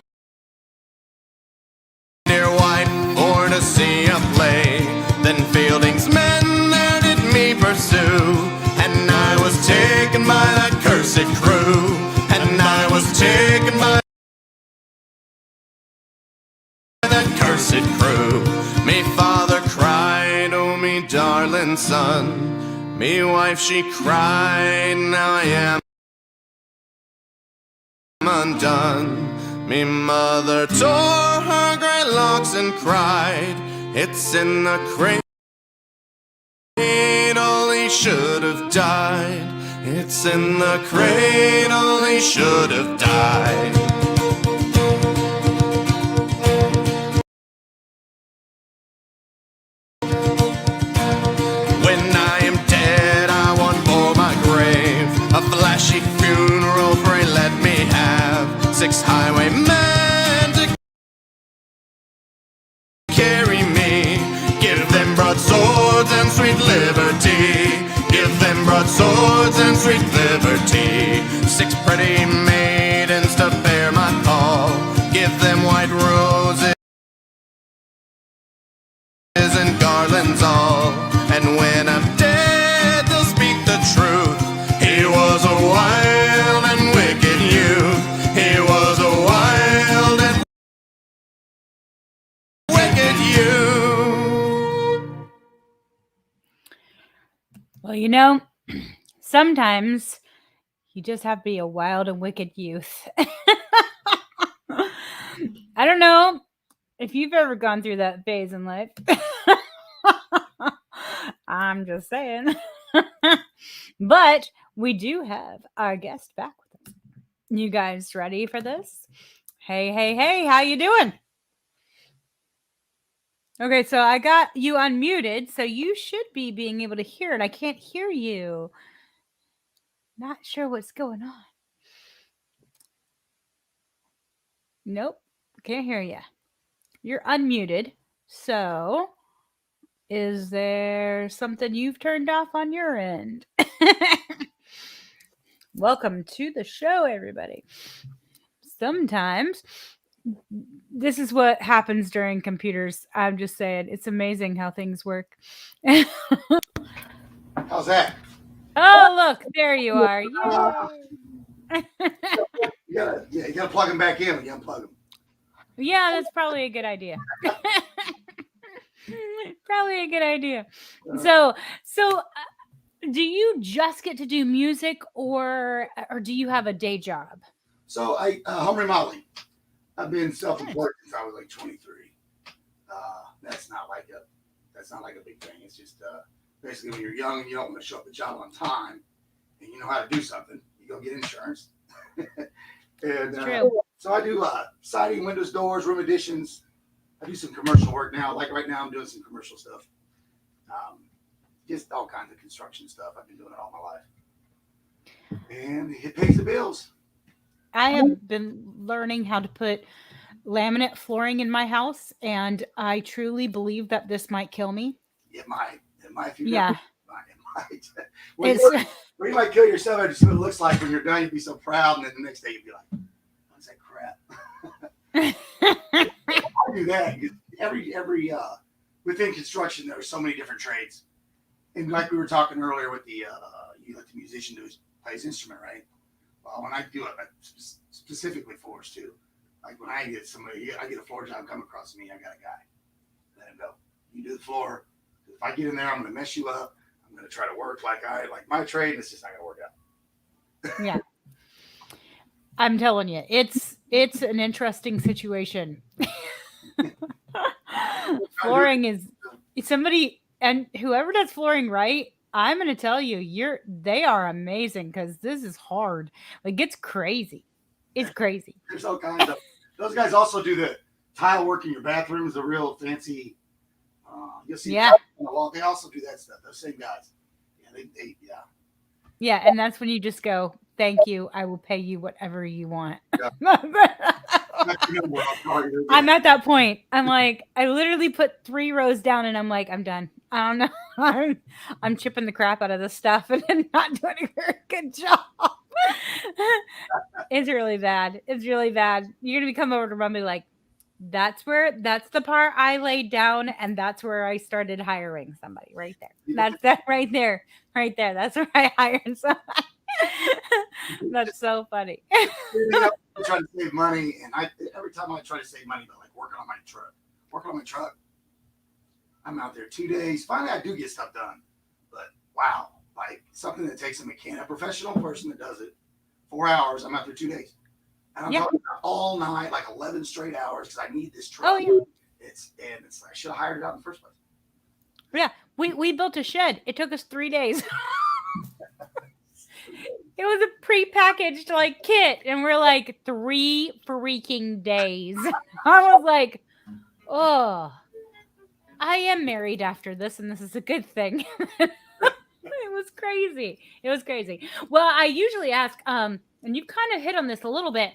dear wife, for to see a play. Then Fielding's men there did me pursue, and I was taken by that cursed crew, and I was taken by that cursed crew. Me father cried, oh me darling son, me wife she cried, now I am undone. Me mother tore her grey locks and cried, it's in the cradle he should have died. It's in the cradle he should have died. When I am dead, I want for my grave a flashy funeral, pray let me have 6 highwaymen to carry me. Give them broadswords and sweet liberty. Give them broadswords and sweet liberty. 6 pretty maidens to bear my pall. Give them white roses and garlands all. And when I'm dead, they'll speak the truth. He was a wild and wicked youth. He was a wild and wicked youth. Well, you know, sometimes you just have to be a wild and wicked youth. I don't know if you've ever gone through that phase in life. I'm just saying. But we do have our guest back with us. You guys ready for this? Hey, hey, hey, how you doing? Okay, so I got you unmuted, so you should be being able to hear it. I can't hear you. Not sure what's going on. Nope, can't hear you. You're unmuted. So, is there something you've turned off on your end? Welcome to the show, everybody. Sometimes this is what happens during computers. I'm just saying, it's amazing how things work. How's that? Oh, look, there you are. Yay. You gotta plug them back in when you unplug them. Yeah, that's probably a good idea. Probably a good idea. So do you just get to do music, or do you have a day job? So I home remodeling. I've been self-employed since I was like 23. That's not like a big thing. It's just basically when you're young and you don't want to show up at the job on time, and you know how to do something, you go get insurance. And so I do siding, windows, doors, room additions. I do some commercial work now. Like right now, I'm doing some commercial stuff. Just all kinds of construction stuff. I've been doing it all my life, and it pays the bills. I have been learning how to put laminate flooring in my house, and I truly believe that this might kill me. It might. Yeah. It might. Well, you might kill yourself. I just see what it looks like when you're done. You'd be so proud, and then the next day you'd be like, "What's that crap?" I do that. Every within construction, there are so many different trades, and like we were talking earlier with the you let the musician play his instrument, right? Well, when I do it, specifically floors too. Like when I get I get a floor job come across me, I got a guy. Let him go. You do the floor. If I get in there, I'm going to mess you up. I'm going to try to work like my trade. It's just not going to work out. Yeah. I'm telling you, it's an interesting situation. Flooring is somebody, and whoever does flooring right, I'm going to tell you, they are amazing, because this is hard. Like, it's crazy. It's crazy. There's all kinds of. Those guys also do the tile work in your bathrooms, the real fancy. You'll see on the wall. They also do that stuff. Those same guys. Yeah, Yeah, and that's when you just go, "Thank you. I will pay you whatever you want." Yeah. I'm at that point. I'm like, I literally put 3 rows down, and I'm like, I'm done. I don't know. I'm chipping the crap out of this stuff and not doing a very good job. It's really bad. It's really bad. You're gonna be coming over to mom and be like, that's the part I laid down, and that's where I started hiring somebody right there. That's that right there. Right there. That's where I hired somebody. That's so funny. You know, I'm trying to save money, and every time I try to save money, but like working on my truck, I'm out there 2 days. Finally, I do get stuff done, but wow, like something that takes a professional person that does it 4 hours. I'm out there 2 days, and I'm talking about all night, like 11 straight hours, because I need this truck. Oh yeah. It's I should have hired it out in the first place. Yeah, we built a shed. It took us 3 days. It was a prepackaged like kit, and we're like 3 freaking days. I was like, oh, I am married after this, and this is a good thing. It was crazy. It was crazy. Well, I usually ask, and you've kind of hit on this a little bit.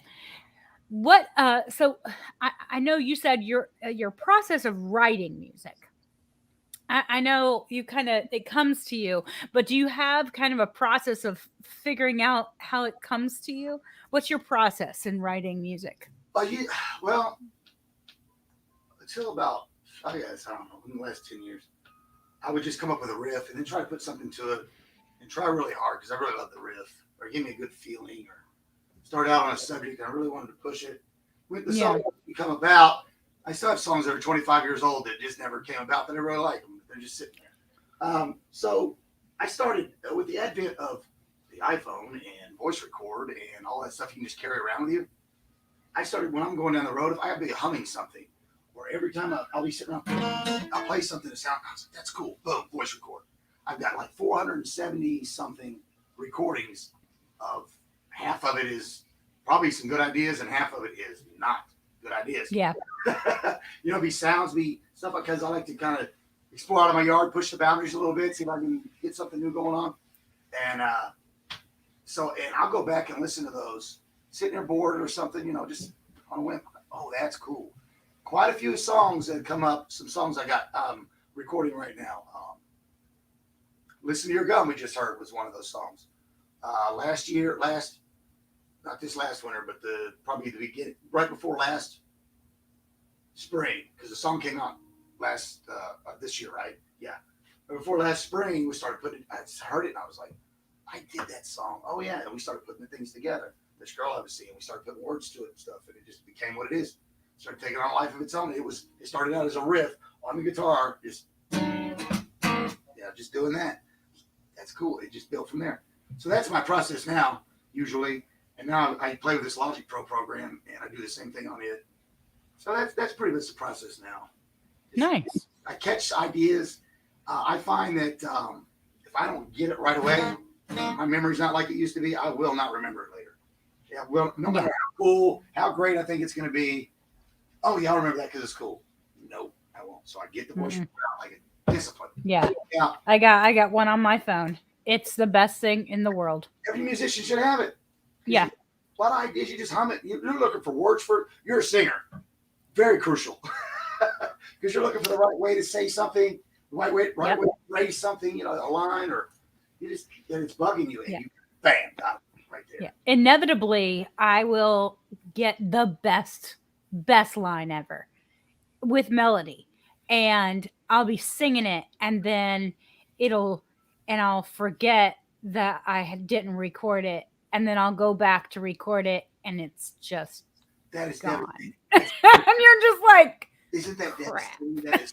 What? So I know you said your process of writing music. I know you kind of it comes to you, but do you have kind of a process of figuring out how it comes to you? What's your process in writing music? Well, until about I guess I don't know in the last 10 years, I would just come up with a riff and then try to put something to it and try really hard because I really love the riff or give me a good feeling or start out on a subject and I really wanted to push it. When the song come about, I still have songs that are 25 years old that just never came about, but I really like them. They're just sitting there. So I started with the advent of the iPhone and voice record and all that stuff you can just carry around with you. I started when I'm going down the road, if I have to be humming something, or every time I'll be sitting around, I'll play something to sound. I was like, that's cool. Boom, voice record. I've got like 470 something recordings of half of it is probably some good ideas and half of it is not good ideas. Yeah. Be sounds, be stuff because I like to kind of explore out of my yard, push the boundaries a little bit, see if I can get something new going on. And and I'll go back and listen to those, sitting there bored or something, just on a whim. Oh, that's cool. Quite a few songs that come up, some songs I got recording right now. Listen to Your Gun, we just heard, was one of those songs. Not this last winter, but probably the beginning, right before last spring, because the song came out this year, right? Yeah. But before last spring, we started putting. I heard it, and I was like, I did that song. Oh yeah, and we started putting the things together. This girl I was seeing, we started putting words to it and stuff, and it just became what it is. Started taking on a life of its own. It started out as a riff on the guitar, just doing that. That's cool. It just built from there. So that's my process now, usually. And now I play with this Logic Pro program, and I do the same thing on it. So that's pretty much the process now. Nice. I catch ideas. I find that if I don't get it right away, my memory's not like it used to be. I will not remember it later. Yeah, well, no matter how cool, how great I think it's going to be. Oh yeah, I'll remember that because it's cool. Nope, I won't. So I get the voice out like a discipline. Yeah. I got one on my phone. It's the best thing in the world. Every musician should have it. Yeah. A lot of ideas, you just hum it. You're looking for words for it. You're a singer. Very crucial. Because you're looking for the right way to say something, the right way to raise something, a line, or it's bugging you. And you, bam, got it right there. Yeah. Inevitably, I will get the best line ever with melody. And I'll be singing it, and then I'll forget that I didn't record it. And then I'll go back to record it, and it's just that is gone. And you're just like, isn't that crap? That is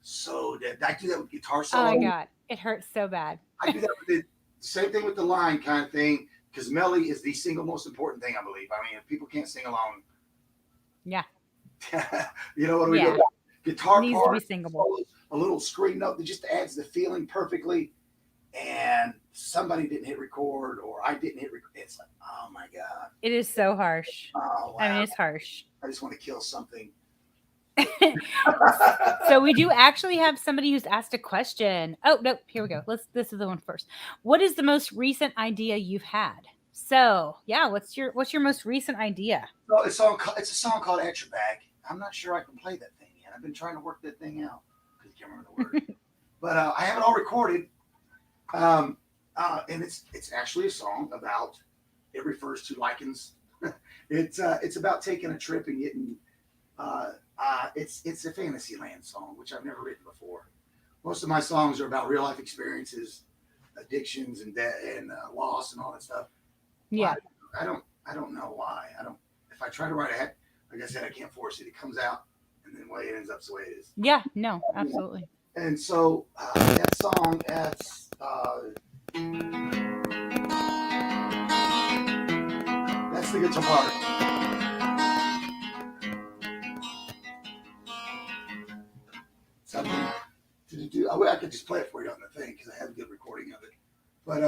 so dead. I do that with guitar solo. Oh my God, it hurts so bad. I do that with the same thing with the line kind of thing, because melody is the single most important thing, I believe. I mean, if people can't sing along, what do we do? Guitar needs part to be singable. A little scream note that just adds the feeling perfectly. And somebody didn't hit record, or I didn't hit record. It's like, oh my God. It is so harsh. Oh, wow. I mean, it's harsh. I just want to kill something. So we do actually have somebody who's asked a question. Oh, no, here we go. This is the one first. What is the most recent idea you've had? So yeah, what's your most recent idea? Well, it's a song called At Your Back. I'm not sure I can play that thing yet. I've been trying to work that thing out because I can't remember the word. But I have it all recorded. I And it's actually a song about. It refers to lichens. It's about taking a trip and getting. It's a Fantasyland song, which I've never written before. Most of my songs are about real life experiences, addictions and death and loss and all that stuff. Yeah. I don't know why. I don't. If I try to write it, like I said, I can't force it. It comes out, and then the way it ends up is the way it is. Yeah. No, absolutely. And so that song, that's the guitar part. Something to do. I could just play it for you on the thing because I have a good recording of it. But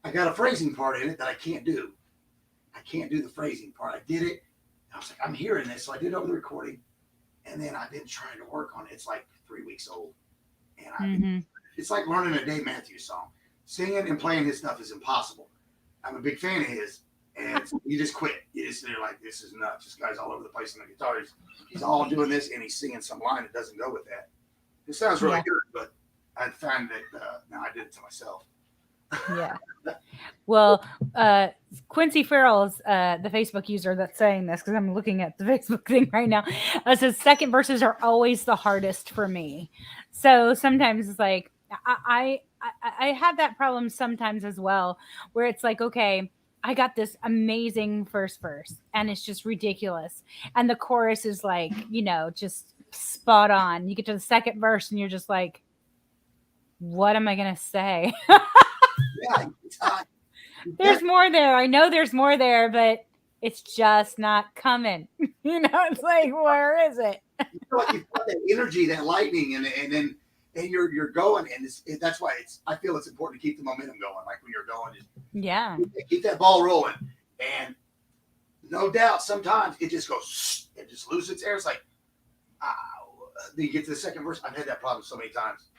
I got a phrasing part in it that I can't do. I can't do the phrasing part. I did it. I was like, I'm hearing this, so I did it over the recording, and then I've been trying to work on it. It's like 3 weeks old, and it's like learning a Dave Matthews song. Singing and playing his stuff is impossible. I'm a big fan of his, and you just quit. You just they're like, this is nuts. This guy's all over the place on the guitar. He's all doing this, and he's singing some line that doesn't go with that. It sounds really good, but I found that now I did it to myself. Yeah. Well, Quincy Farrell's the Facebook user that's saying this, because I'm looking at the Facebook thing right now. Says second verses are always the hardest for me. So sometimes it's like I have that problem sometimes as well, where it's like, okay, I got this amazing first verse and it's just ridiculous, and the chorus is like, just spot on. You get to the second verse and you're just like, what am I gonna say? Yeah, there's more there. I know there's more there, but it's just not coming. It's like, where is it? You feel like you've got that energy, that lightning, and you're going, and that's why I feel it's important to keep the momentum going. Like when you're going, just keep that ball rolling. And no doubt, sometimes it just goes, it just loses its air. It's like, then you get to the second verse. I've had that problem so many times.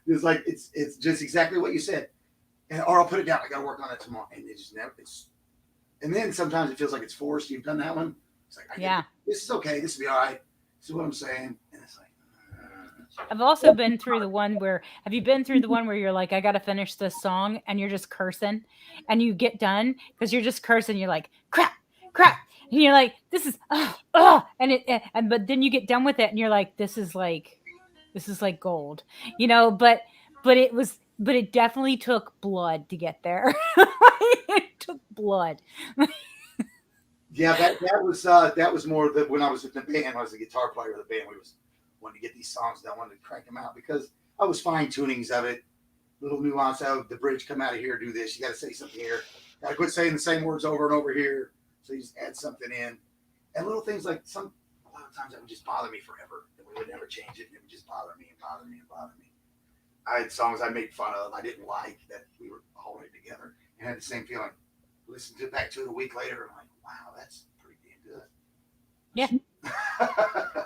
It's like it's just exactly what you said, or I'll put it down. I got to work on it tomorrow, and it just never. And then sometimes it feels like it's forced. You've done that one. It's like, this is okay. This will be all right. This is what I'm saying. And it's like, I've also been through the one where. Have you been through the one where you're like, I got to finish this song, and you're just cursing, and you get done because you're just cursing. You're like, crap, and you're like, this is, and but then you get done with it, and you're like, this is like gold, but it definitely took blood to get there. It took blood. Yeah, that was more that when I was with the band. I was the guitar player of the band. We wanted to get these songs done, wanted to crank them out because I was fine tunings of it, little nuance. Out the bridge, come out of here, do this. You got to say something here. Got to quit saying the same words over and over here. So you just add something in, and little things like a lot of times that would just bother me forever. We would never change it, and it would just bother me. I had songs I made fun of, I didn't like, that we were holding together, and had the same feeling. Listened to it back to it a week later, and I'm like, wow, that's pretty damn good. Yeah.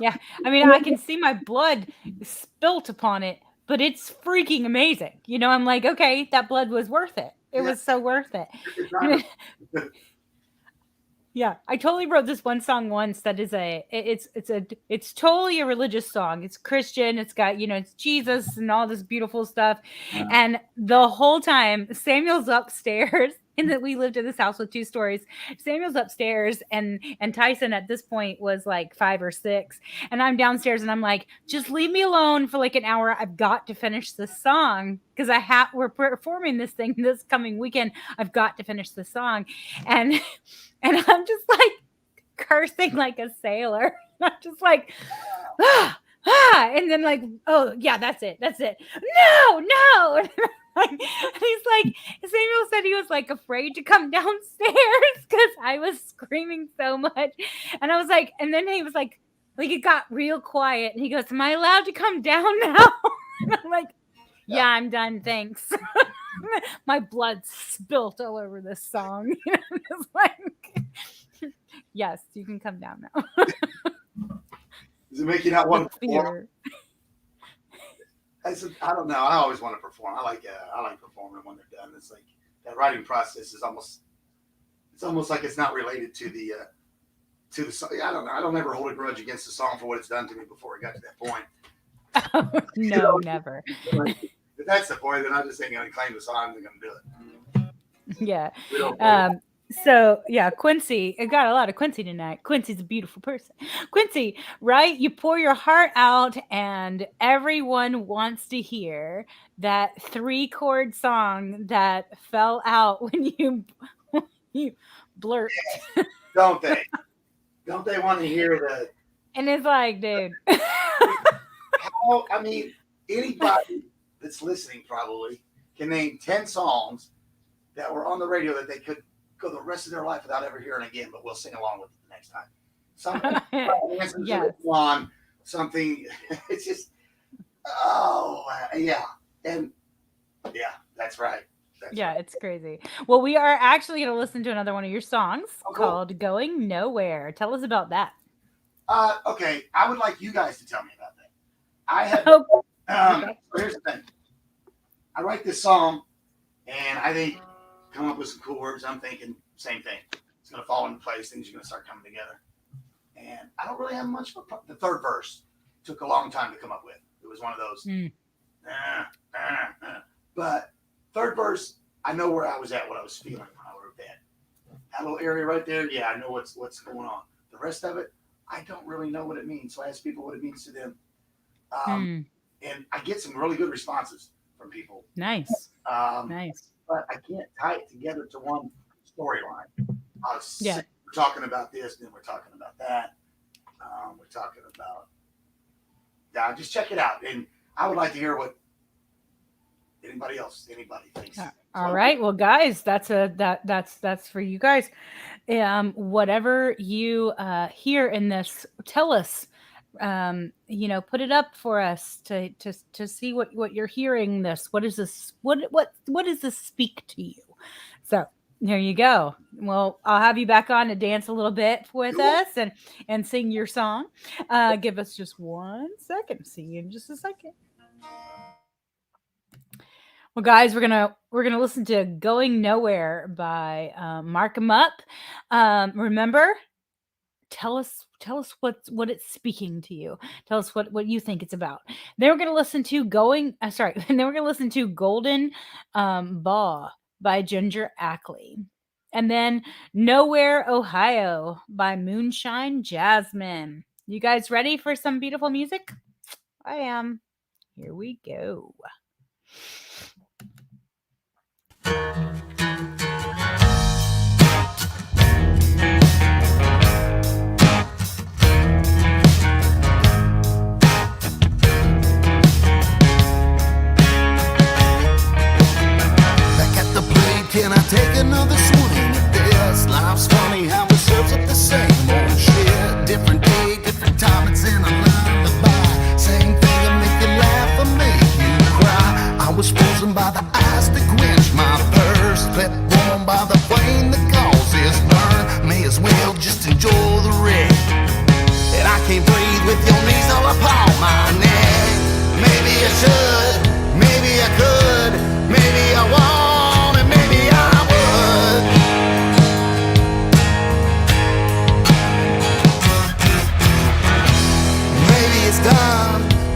Yeah. I mean, I can see my blood spilt upon it, but it's freaking amazing. I'm like, okay, that blood was worth it. It was so worth it. Yeah, I totally wrote this one song once that is it's totally a religious song. It's Christian. It's got, it's Jesus and all this beautiful stuff. And the whole time Samuel's upstairs, and that we lived in this house with 2 stories. Samuel's upstairs, and Tyson at this point was like 5 or 6. And I'm downstairs and I'm like, just leave me alone for like an hour. I've got to finish this song because we're performing this thing this coming weekend. I've got to finish the song. And I'm just like cursing like a sailor. I'm just like, and then like, oh yeah, that's it. No. And he's like, Samuel said he was like afraid to come downstairs because I was screaming so much. And I was like, and then he was like it got real quiet, and he goes, am I allowed to come down now? And I'm like, yeah, I'm done, thanks. My blood spilt all over this song. It's like, yes, you can come down now. Does it make you not want to perform? I don't know. I always want to perform. I like performing when they're done. It's like that writing process is almost like it's not related to the song. I don't know. I don't ever hold a grudge against the song for what it's done to me before it got to that point. No, never. if that's the point, then I just ain't gonna claim the song. I'm gonna do it. Yeah. We don't play it. So yeah, Quincy, I got a lot of Quincy tonight. Quincy's a beautiful person. Quincy, right? You pour your heart out and everyone wants to hear that 3-chord song that fell out when you blurt. Don't they? Don't they want to hear the? And it's like, dude. How? I mean, anybody that's listening probably can name 10 songs that were on the radio that they could go the rest of their life without ever hearing again, but we'll sing along with it the next time. Something Yes. on something. It's just, oh yeah, and yeah, that's right. Yeah, it's crazy. Well, we are actually going to listen to another one of your songs Oh, cool. called Going Nowhere. Tell us about that. Okay, I would like you guys to tell me about that. I have. Oh, So here's the thing. I write this song, and I think come up with some cool words. I'm thinking same thing. It's gonna fall into place. Things are gonna start coming together. And I don't really have much of the third verse. Took a long time to come up with. It was one of those. But third verse, I know where I was at, what I was feeling when I wrote that. That little area right there, yeah, I know what's going on. The rest of it, I don't really know what it means. So I ask people what it means to them. And I get some really good responses from people. Nice. Nice. But I can't tie it together to one storyline. Yeah. We're talking about this, then we're talking about that. We're talking about, yeah, just check it out. And I would like to hear what anybody thinks. All right. Well, guys, that's for you guys. Whatever you hear in this, tell us. Put it up for us to see what you're hearing. This. What is this? What does this speak to you? So there you go. Well, I'll have you back on to dance a little bit with us and sing your song. Give us just 1 second. See you in just a second. Well, guys, we're gonna listen to "Going Nowhere" by Marcum Up. Remember, tell us what it's speaking to you. Tell us what you think it's about. Then we're gonna listen to Then we're gonna listen to "Golden Ball" by Ginger Ackley, and then "Nowhere, Ohio" by Moonshine Jasmine. You guys ready for some beautiful music? I am. Here we go. Can I take another swing at this? Life's funny how it serves up the same old shit. Different day, different time, it's in a lullaby. Same thing will make you laugh or make you cry. I was frozen by the ice to quench my thirst. Kept warm by the flame that causes burn. May as well just enjoy the wreck. And I can't breathe with your knees all upon my neck. Maybe I should, maybe I could, maybe I won't.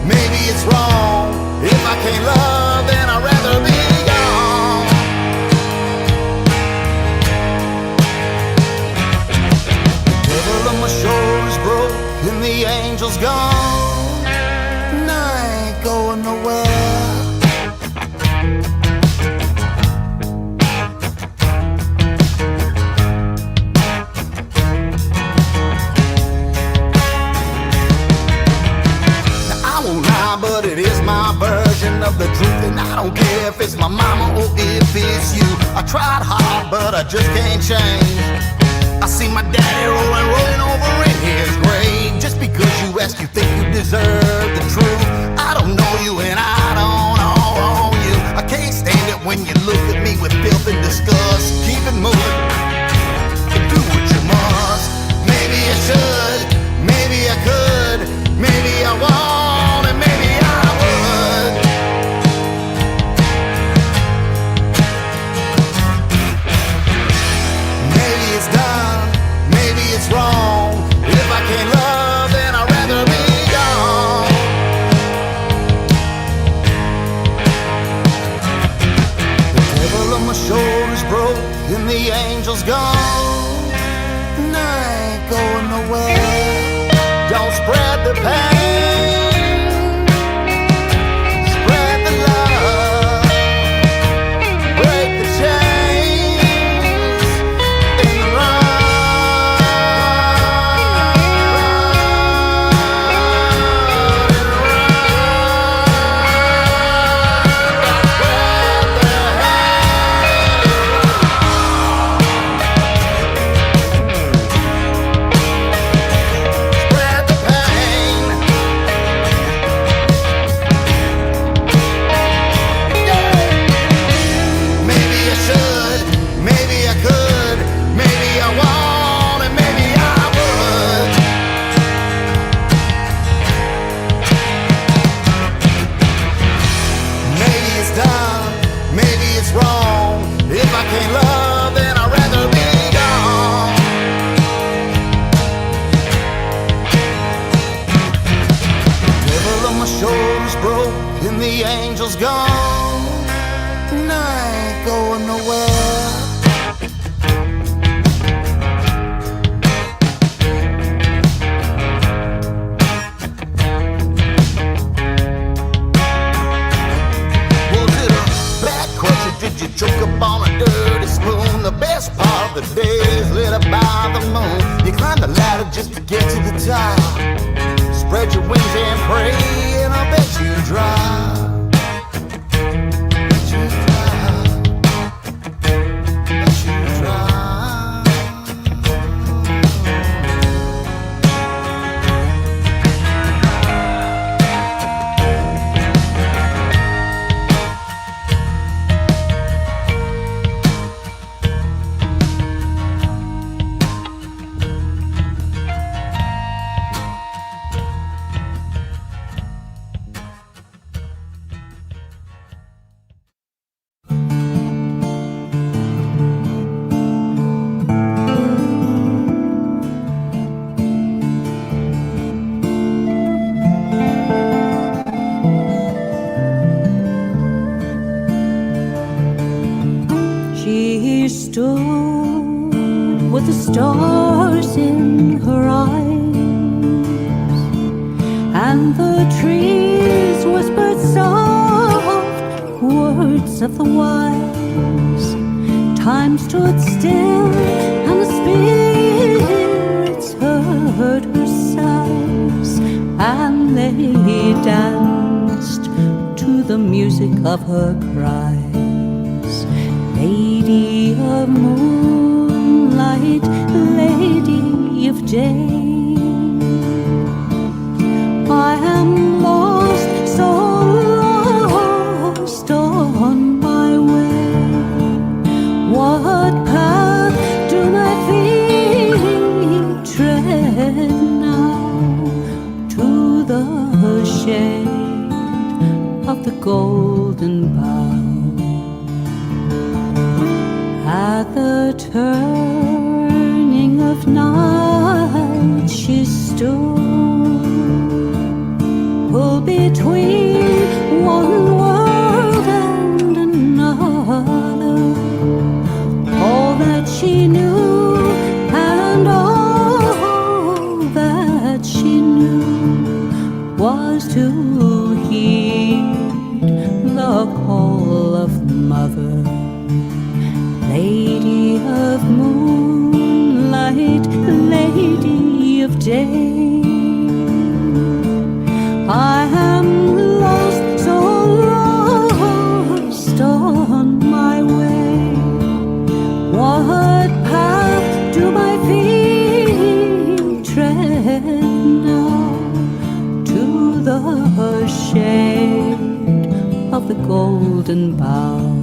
Maybe it's wrong. If I can't love, then I'd rather be gone. The devil on my shoulders broke and the angel's gone. And I ain't going nowhere. But it is my version of the truth, and I don't care if it's my mama or if it's you. I tried hard, but I just can't change. I see my daddy rolling over in his grave. Just because you ask, you think you deserve the truth. I don't know you, and I don't know you. I can't stand it when you look at me with filth and disgust. Keep it moving, do what you must. Maybe I should, maybe I could, maybe I won't, and maybe wrong. If I can't love, then I'd rather be gone. and the angel's gone, and I ain't going nowhere. Don't spread the pain, spread the love, break the chains, and run. The angel's gone, and I ain't going nowhere. Was it a back crusher? Did you choke up on a dirty spoon? The best part of the day is lit up by the moon. You climb the ladder just to get to the top. Spread your wings and pray, and I bet you drive. With the stars in her eyes, and the trees whispered soft words of the wise. Time stood still, and the spirits heard her sighs, and they danced to the music of her cries. Lady of moonlight, lady of day, I am lost, so lost on my way. What path do my feet tread now? To the shade of the golden bough. At the turning of night she stood, pulled between one world and another. All that she knew and all that she knew was to heed the call of mother. Lady of moonlight, lady of day, I am lost, so lost on my way. What path do my feet tread now? To the shade of the golden bough.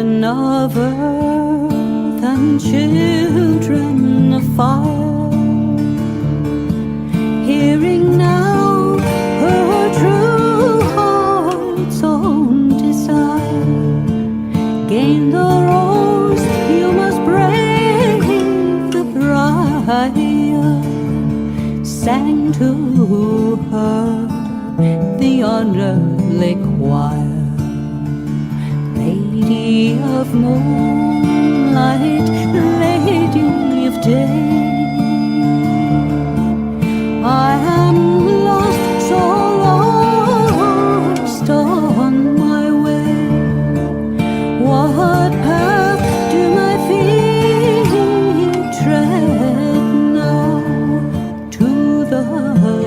children of earth and children of fire, hearing now her true heart's own desire. Gain the rose, you must brave the briar. Sang to her the honorly choir. Lady of moonlight, lady of day, I am lost, so lost on my way. What path do my feet tread now? To the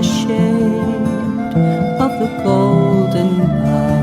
shade of the golden bough.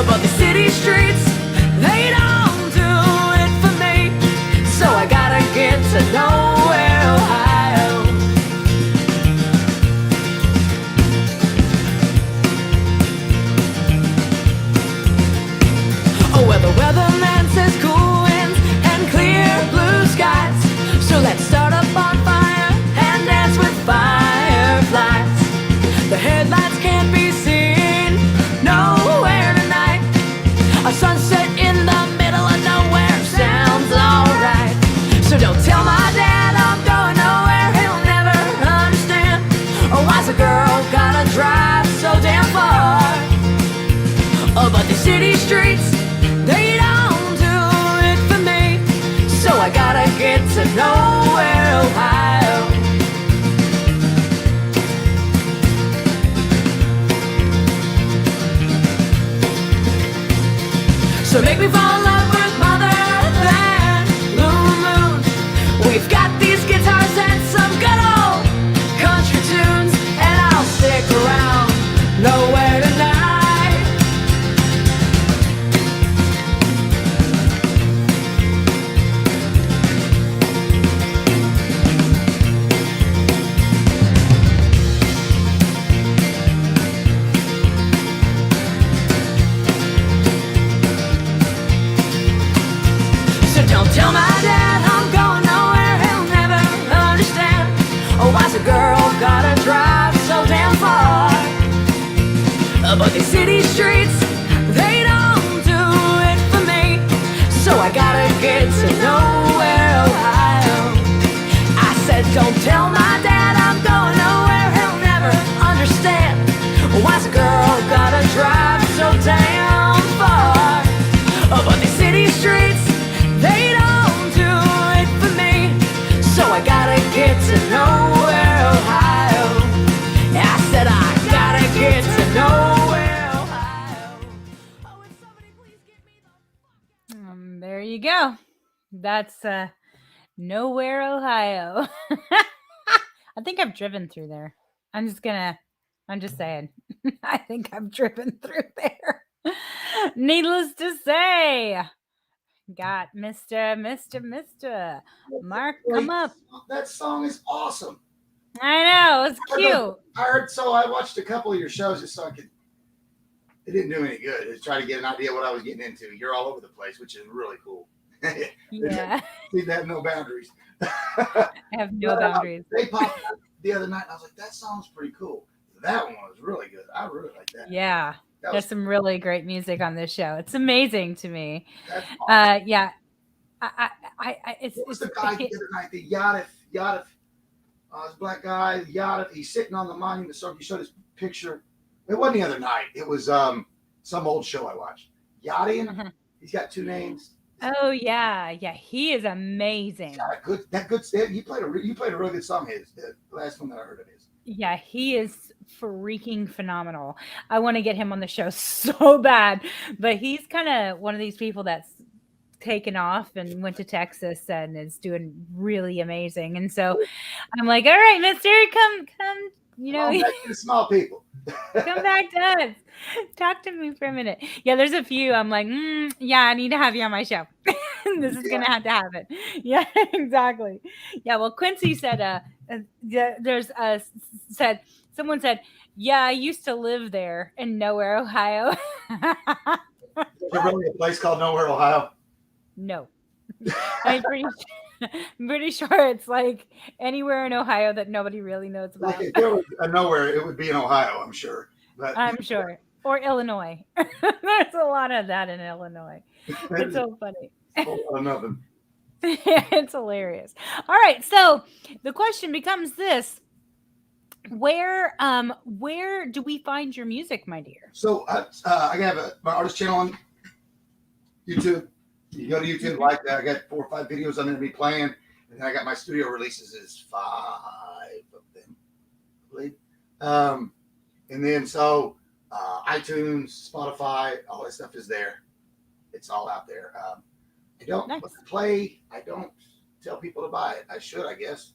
But the city streets, they don't do it for me. So I gotta get to nowhere, Ohio. Oh, where the weatherman says cool winds and clear blue skies. So let's start a bonfire and dance with fireflies. The headlights can't be seen nowhere tonight. A sunset in the middle of nowhere sounds alright. So don't tell my dad I'm going nowhere, he'll never understand. Oh, why's a girl gotta drive so damn far? Oh, but the city streets, they don't do it for me. So I gotta get to nowhere. But these city streets, they don't do it for me. So I gotta get to nowhere, Ohio. I said, don't tell my dad I'm going nowhere. He'll never understand. Why's a girl gotta drive so damn far? But these city streets, they don't do it for me. So I gotta get to nowhere, Ohio. I said I gotta get to nowhere, Ohio. Oh, would somebody please give me the... There you go. That's Nowhere, Ohio. I think I've driven through there. I'm just saying. I think I've driven through there. Needless to say, got Mr. Mark, come up. That song is awesome. I know, it's cute. I watched a couple of your shows just so I could. It didn't do any good. Just try to get an idea what I was getting into. You're all over the place, which is really cool. Yeah. They have no boundaries. I have no boundaries. They popped up the other night, and I was like, that song's pretty cool. That one was really good. I really like that. Yeah. There's some really great music on this show. It's amazing to me. That's awesome. Yeah. What was the guy the other night? The Yadif, this black guy, Yadif. He's sitting on the monument. So you showed his picture. It wasn't the other night. It was some old show I watched. Yadian. Uh-huh. He's got two names. Oh yeah, he is amazing. He played a really good song. The last one that I heard of his. Yeah, he is freaking phenomenal. I want to get him on the show so bad, but he's kind of one of these people that's taken off and went to Texas and is doing really amazing. And so I'm like, all right, Mister, come, Come back to the small people. Come back to us. Talk to me for a minute. Yeah, there's a few. I'm like, yeah, I need to have you on my show. This is gonna have to happen. Yeah, exactly. Yeah. Well, Quincy said, someone said, yeah, I used to live there in Nowhere, Ohio. Is there really a place called Nowhere, Ohio? No. I'm pretty sure it's like anywhere in Ohio that nobody really knows about. Like if there was a nowhere, it would be in Ohio, I'm sure. But I'm sure. Or Illinois. There's a lot of that in Illinois. It's so funny. Nothing. It's hilarious. All right. So the question becomes this. Where do we find your music, my dear? So I have my artist channel on YouTube. You go to YouTube, like that. I got 4 or 5 videos on there to be playing. And then I got my studio releases is 5 of them, I believe. And then iTunes, Spotify, all that stuff is there. It's all out there. I don't play. I don't tell people to buy it. I should, I guess.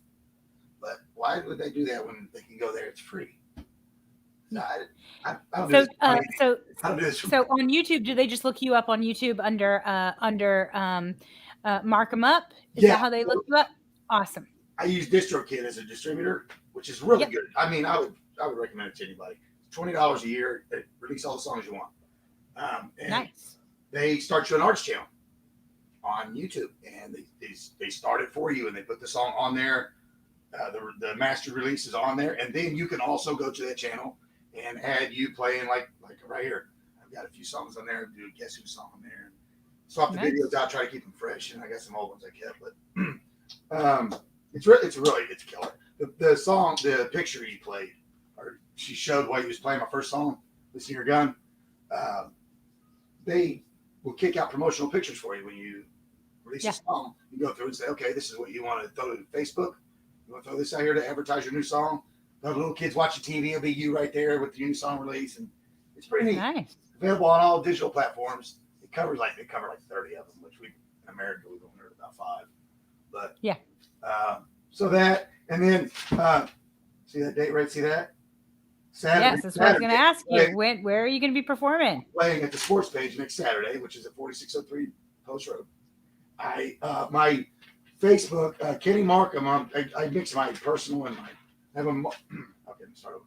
But why would they do that when they can go there? It's free. I don't do this. So on YouTube, do they just look you up on YouTube under Marcum Up? Is that how they look you up? Awesome. I use DistroKid as a distributor, which is really good. I mean, I would recommend it to anybody. It's $20 a year. They release all the songs you want. And nice. They start you an arts channel on YouTube, and they start it for you, and they put the song on there. The master release is on there, and then you can also go to that channel and add you playing like right here. I've got a few songs on there. Do Guess Who's song on there. Swap the videos out. Try to keep them fresh. And I got some old ones I kept, but it's killer. The picture he played, or she showed while he was playing my first song, "Listen Your Gun." They will kick out promotional pictures for you when you release a song. You go through and say, okay, this is what you want to throw to Facebook. You want to throw this out here to advertise your new song. The little kids watching TV, it'll be you right there with the new song release, and it's pretty neat. Nice. Available on all digital platforms. They cover like 30 of them, which in America we've only heard about 5. But so that, and then see that date right? See that? Saturday. Yes, that's what I was going to ask you. Where are you going to be performing? Playing at the sports page next Saturday, which is at 4603 Post Road. My Facebook, Kenny Marcum. I mix my personal and my. I have a start over.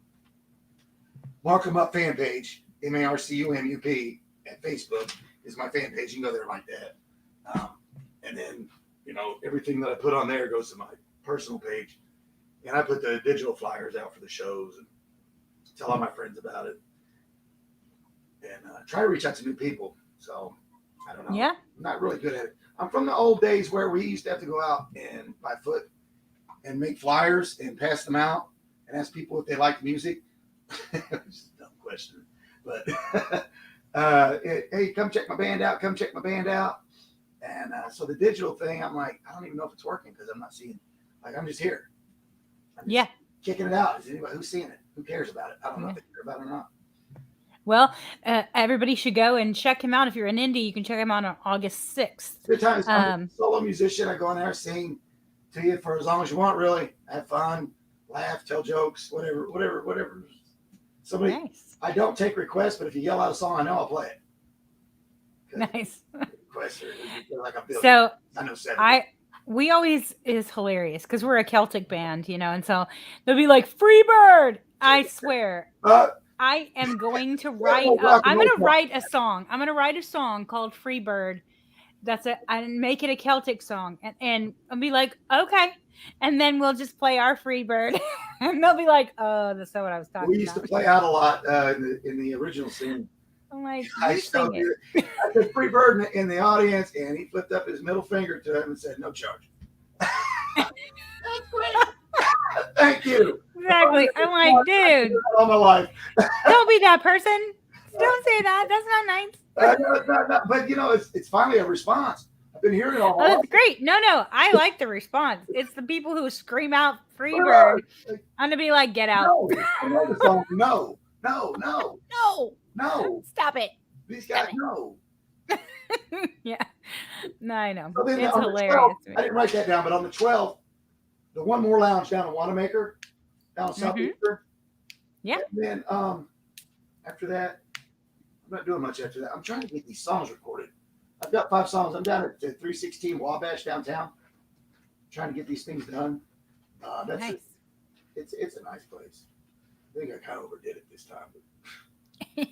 Marcum Up fan page, MARCUMUP at Facebook is my fan page. You can go there like that, and then everything that I put on there goes to my personal page, and I put the digital flyers out for the shows and tell all my friends about it. and try to reach out to new people. So I don't know. Yeah. I'm not really good at it. I'm from the old days where we used to have to go out and by foot and make flyers and pass them out and ask people if they liked music. It's a dumb question, but hey, come check my band out. Come check my band out. And so the digital thing, I'm like, I don't even know if it's working because I'm not seeing. Like I'm just here. I'm just Yeah. kicking it out. Is anybody who's seeing it? Who cares about it? I don't know if they care about it or not. Well, everybody should go and check him out. If you're in Indy, you can check him out on August 6th. Good times. I'm a solo musician. I go in there, sing to you for as long as you want, really. Have fun, laugh, tell jokes, whatever. Somebody, Nice. I don't take requests, but if you yell out a song, I know I'll play it. Nice. Requests are like a billion. So I know 7. we always is hilarious because we're a Celtic band, and so they'll be like Freebird. I swear, I am going to write. I'm going to write a song. I'm going to write a song called Freebird. That's it. And make it a Celtic song, and I'll be like, okay, and then we'll just play our Freebird, and they'll be like, oh, that's not what I was talking about. We used to play out a lot in the original scene. I'm like, I said Freebird in the audience, and he flipped up his middle finger to him and said, "No charge." Thank you. Exactly. I'm like, dude, all my life. Don't be that person. Don't say that. That's not nice. But it's finally a response. I've been hearing it all. Oh, that's great. No, I like the response. It's the people who scream out Freebird. I'm gonna be like, get out. No. No. Stop it. These guys know. Yeah. No, I know. So it's hilarious. 12th, I didn't write that down, but on the 12th, the One More Lounge down in Wanamaker, down in Southeastern. Yeah. And then after that, I'm not doing much after that. I'm trying to get these songs recorded. I've got 5 songs. I'm down at 316 Wabash downtown, trying to get these things done. That's nice. It's a nice place. I think I kind of overdid it this time. But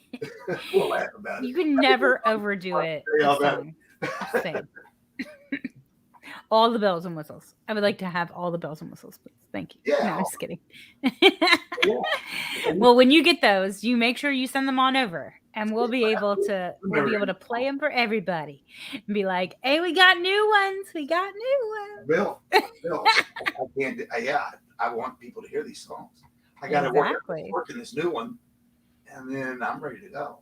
we'll laugh about it. You can never overdo it. Same. All the bells and whistles. I would like to have all the bells and whistles, please. Thank you. Yeah. No, I'm just kidding. Well, when you get those, you make sure you send them on over, and we'll be able to play them for everybody, and be like, "Hey, we got new ones. We got new ones." Bill, I can't. I want people to hear these songs. I got to work in this new one, and then I'm ready to go.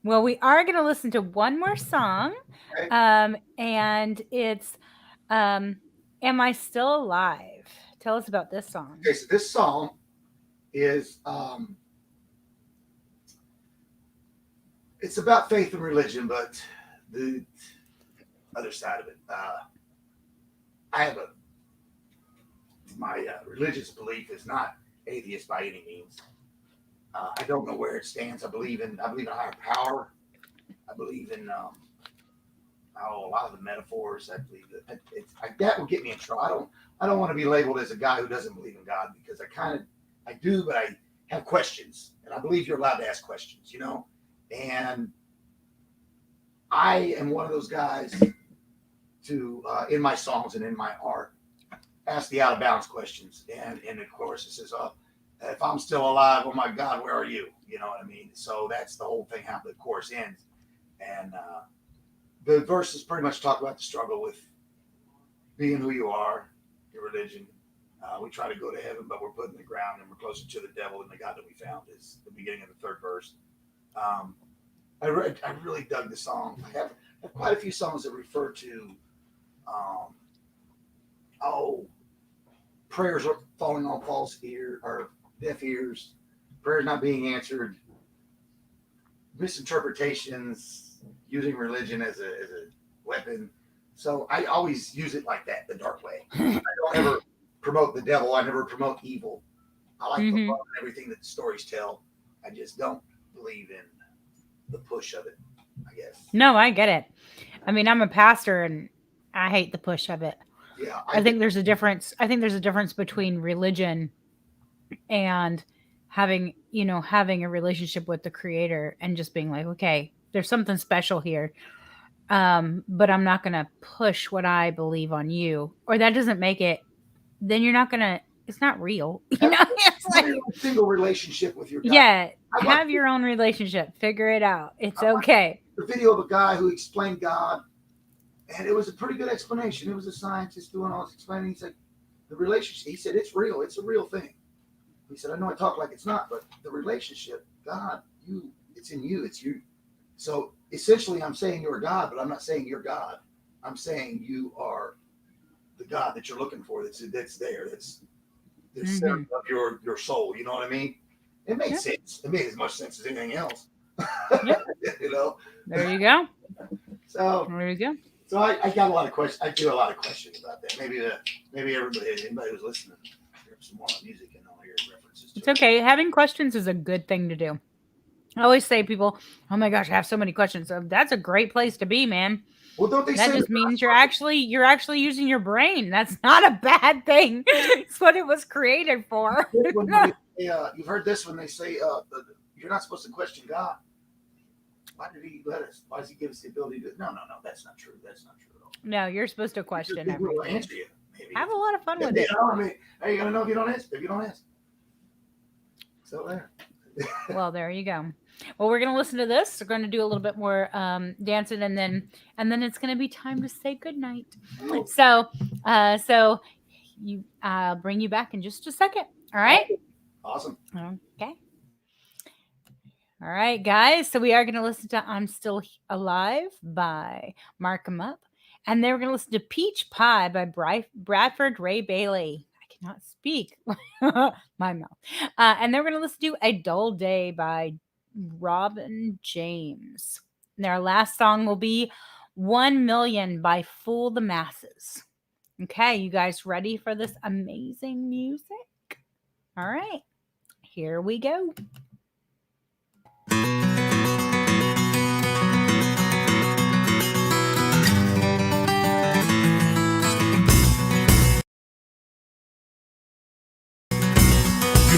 Well, we are going to listen to one more song, Okay. And it's "Am I Still Alive?" Tell us about this song. Okay, so this song is it's about faith and religion, but the other side of it. I have my religious belief is not atheist by any means. I don't know where it stands. I believe in higher power. I believe in a lot of the metaphors. I believe that that will get me in trouble. I don't want to be labeled as a guy who doesn't believe in God, because I do, but I have questions, and I believe you're allowed to ask questions, and I am one of those guys to in my songs and in my art ask the out of bounds questions, and of course it says, if I'm still alive, oh my God, where are you? You know what I mean? So that's the whole thing, how the chorus ends. And the verses pretty much talk about the struggle with being who you are, your religion. We try to go to heaven, but we're put in the ground, and we're closer to the devil than the God that we found, is the beginning of the 3rd verse. I really dug the song. I have quite a few songs that refer to, prayers are falling on false ear or deaf ears, prayers not being answered, misinterpretations, using religion as a weapon. So I always use it like that, the dark way. I don't ever promote the devil. I never promote evil. I like the love and everything that the stories tell. I just don't believe in the push of it, I guess. No, I get it. I mean, I'm a pastor, and I hate the push of it. Yeah, I think there's a difference. I think there's a difference between religion and having a relationship with the Creator, and just being like, okay, there's something special here. But I'm not going to push what I believe on you, or that doesn't make it, then you're not going to, it's not real. like, you're in a single relationship with your God. yeah, I have watched your own relationship. Figure it out. It's I watched okay. the video of a guy who explained God, and it was a pretty good explanation. It was a scientist doing all this explaining. He's like, the relationship, he said, it's real. It's a real thing. He said, I know I talk like it's not, but the relationship, God, you, it's in you. It's you. So essentially, I'm saying you're God, but I'm not saying you're God. I'm saying you are the God that you're looking for. That's there. That's the center of your soul. You know what I mean? It made sense. It made as much sense as anything else. Yeah. You know. There you go. So there you go. So I got a lot of questions. I do a lot of questions about that. Maybe anybody who's listening, hear some more music and I'll hear references to It's okay. Having questions is a good thing to do. I always say people, oh my gosh, I have so many questions. So that's a great place to be, man. Well, don't they that say just means you're actually using your brain. That's not a bad thing. It's what it was created for. You've heard this when they say you're not supposed to question God. Why did he let us? Why does he give us the ability to? No, that's not true. That's not true at all. No, you're supposed to question everything. Will answer you. Maybe. Have a lot of fun with it. I mean, how are you gonna know if you don't ask? If you don't ask, so there. Well, there you go. Well, we're gonna listen to this. We're gonna do a little bit more dancing, and then it's gonna be time to say goodnight. So you bring you back in just a second. All right. Awesome. Okay. All right, guys. So we are going to listen to I'm Still Alive by Marcum, and then we're going to listen to Peach Pie by Bradford Ray Bailey. I cannot speak. My mouth. And then we're going to listen to A Dull Day by Robin James. And our last song will be 1 Million by Fool the Masses. Okay, you guys ready for this amazing music? All right, here we go. You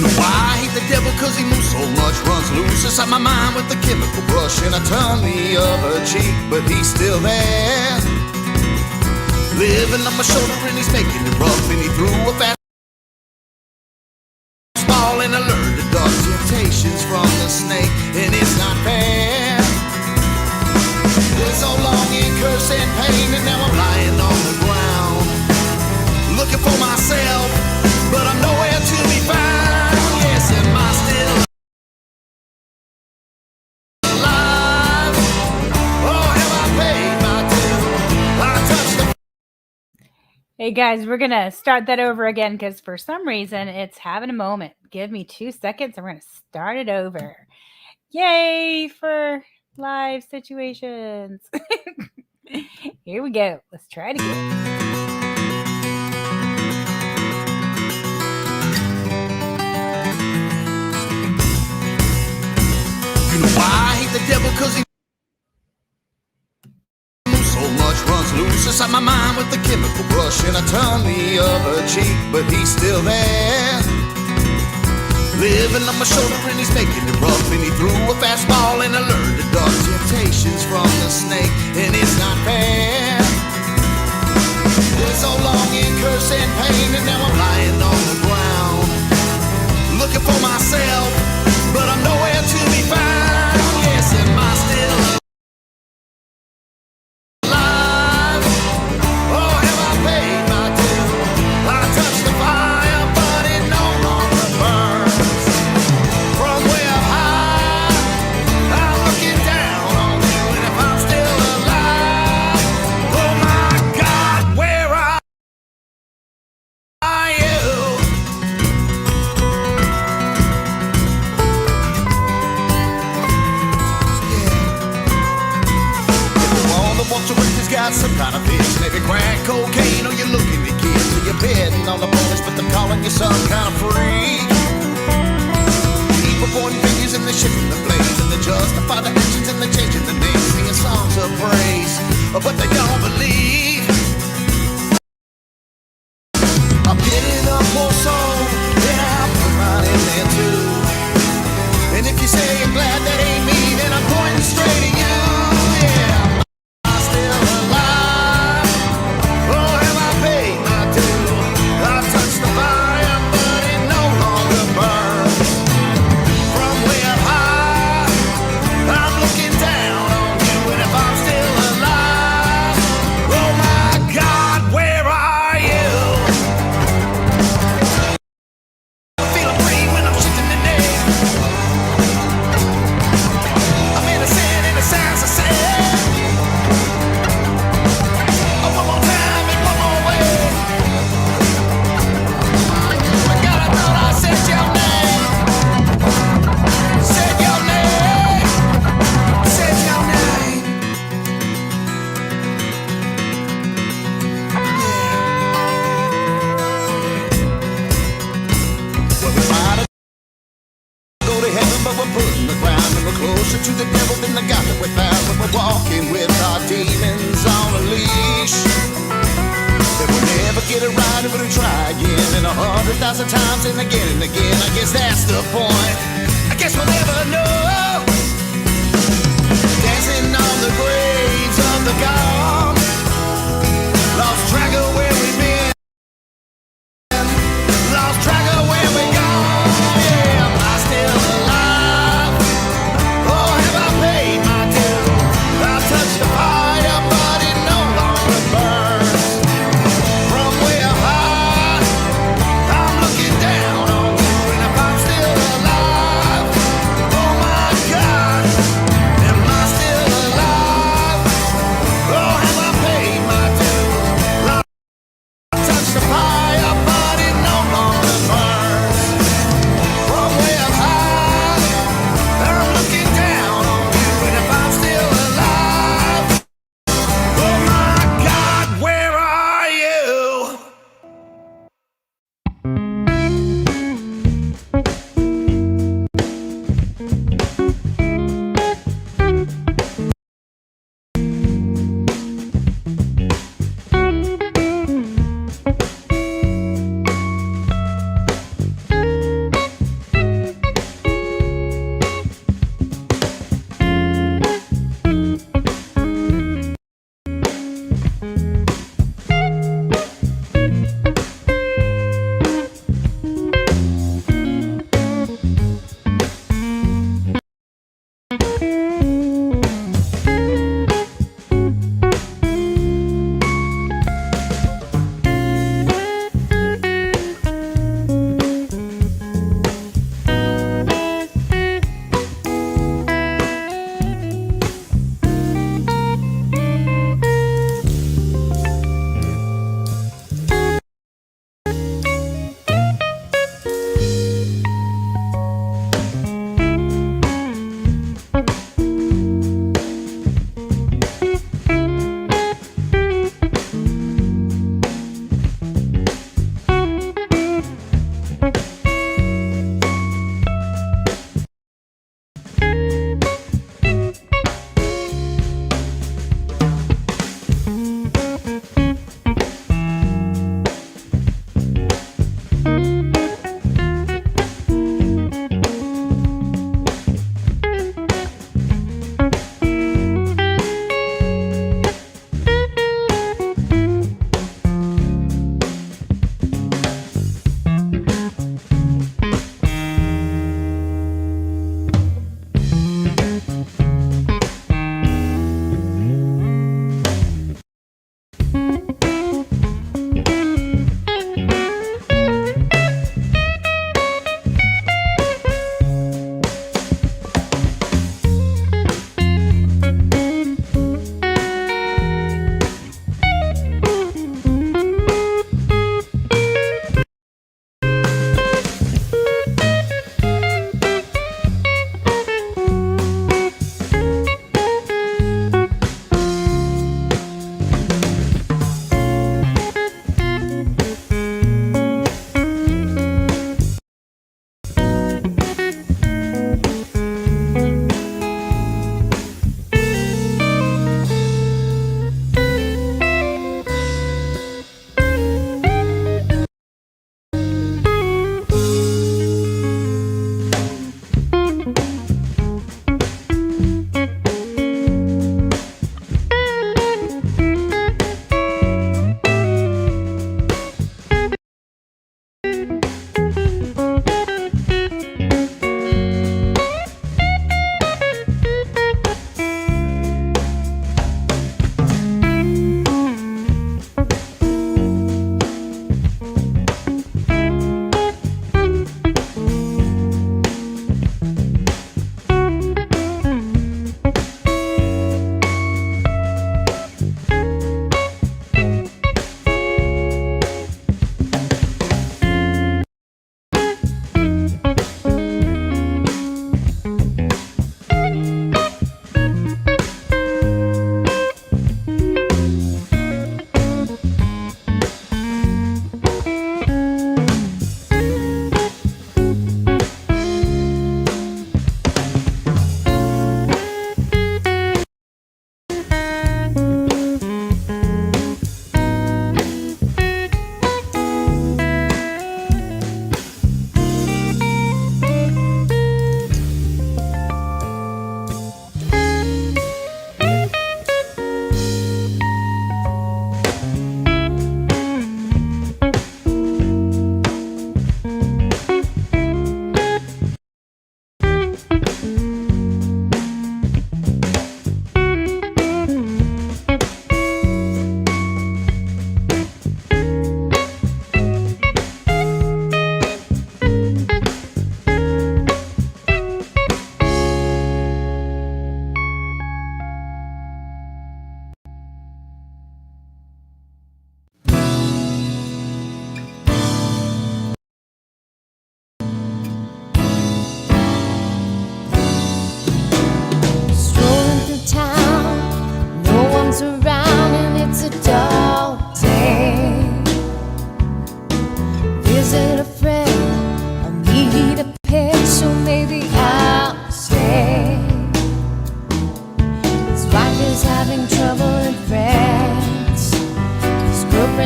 know why I hate the devil? Cause he moves so much, runs loose inside my mind with a chemical brush. And I turn the other cheek, but he's still there, living on my shoulder, and he's making it rough. And he threw a fast ball, and I learned to dodge temptations from the snake. And it's not fair. There's so long in curse and pain, and now I'm lying on the ground, looking for myself, but I'm nowhere to be found. Yes, am I still alive? Oh, have I paid my due? I touched the... Hey guys, we're gonna start that over again because for some reason it's having a moment. Give me 2 seconds. I'm gonna start it over. Yay for live situations. Here we go. Let's try it again. You know why I hate the devil? Cause he moves so much, runs loose inside my mind with a chemical brush. And I turn the other cheek, but he's still there, living on my shoulder, and he's making it rough. And he threw a fastball, and I learned to dodge temptations from the snake. And it's not fair. There's so long in curse and pain, and now I'm lying on the ground, looking for myself, but I'm nowhere to be found. Yes, am I still alive? Oh, have I paid my due? I touched the fire, but it no longer burns. From way up high, I'm looking down on you, and if I'm still alive, oh my God, where are you? Wants to work, he's got some kind of bitch. Maybe crack cocaine, or you're looking to get to your betting on the bonus, but they're calling you some kind of freak. People pointing fingers and they're shifting the blades, and they justify the actions and they're changing the names, singing songs of praise, but they don't believe. I'm getting up more soul, then I'll put mine in there too. And if you say you're glad that ain't me, then I'm pointing straight at you. Yeah. Burn. 100,000 times and again, I guess that's the point. I guess we'll never know. Dancing on the graves of the gone, lost track of where we've been, lost track of where we're gone. Yeah, am I still alive? Oh, have I paid my due? I touched the fire, but it no longer burns. From where high, I'm looking down on you, and if I'm still alive, oh my God, am I still alive? Oh,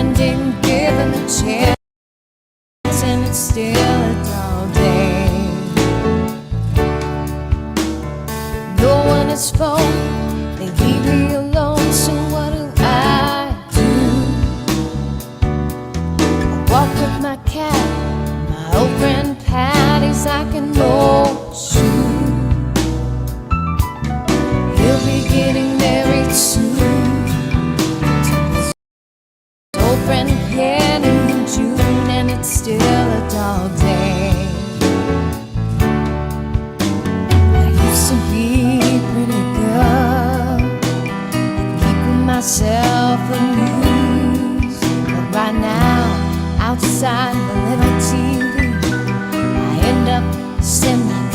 friend didn't give him a chance, and it's still a dog day. No one is phone, they leave me alone, so what do I do? I walk with my cat, my old friend Patty's like an old shoe. He'll be getting married soon to his old friend Penny in June, and it's still a dog day. I used to be a pretty girl, keeping myself amused, but right now, outside the little TV, I end up semi-confused.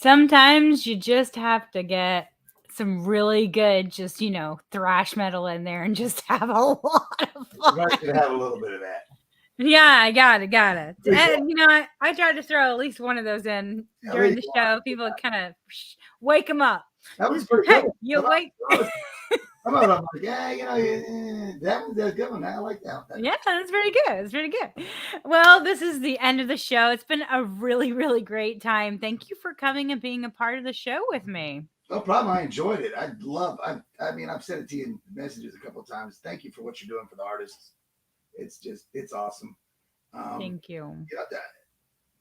Sometimes you just have to get some really good, just, thrash metal in there and just have a lot of It's fun. nice to have a little bit of that. Yeah, I got it. Pretty And I tried to throw at least one of those in Yeah, during leave the it show. People kind of wake them up. That was Just, pretty hey, good. you wake. I'm like, yeah, that was a good one. I like that one. Yeah, that's very good. It's very good. Well, this is the end of the show. It's been a really, really great time. Thank you for coming and being a part of the show with me. No problem. I enjoyed it. I mean, I've said it to you in messages a couple of times. Thank you for what you're doing for the artists. It's awesome. Thank you. That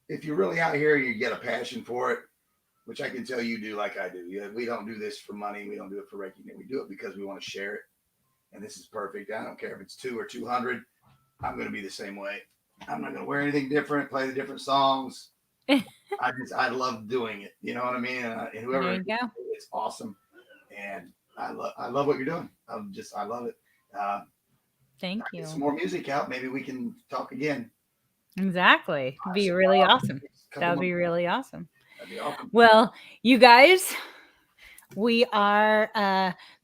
if you're really out here, you get a passion for it, which I can tell you do like I do. Yeah, we don't do this for money. We don't do it for recognition. We do it because we want to share it. And this is perfect. I don't care if it's 2 or 200. I'm going to be the same way. I'm not going to wear anything different, play the different songs. I love doing it. You know what I mean? And whoever, There you go. it's awesome. And I love what you're doing. I love it. Thank you. Get some more music out. Maybe we can talk again. Exactly. Be really awesome. That would be really awesome. That'd be awesome. Well, you guys, we are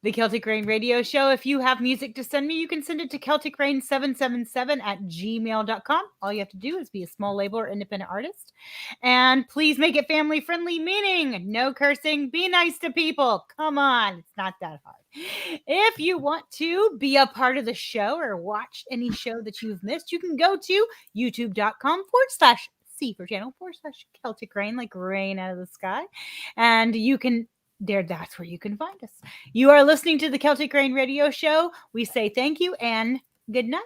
the Celtic Rain Radio Show. If you have music to send me, you can send it to celticrain777@gmail.com. All you have to do is be a small label or independent artist. And please make it family friendly, meaning no cursing. Be nice to people. Come on. It's not that hard. If you want to be a part of the show or watch any show that you've missed, you can go to youtube.com/C for channel /Celtic Rain, like rain out of the sky. And you can that's where you can find us. You are listening to the Celtic Rain Radio Show. We say thank you and good night.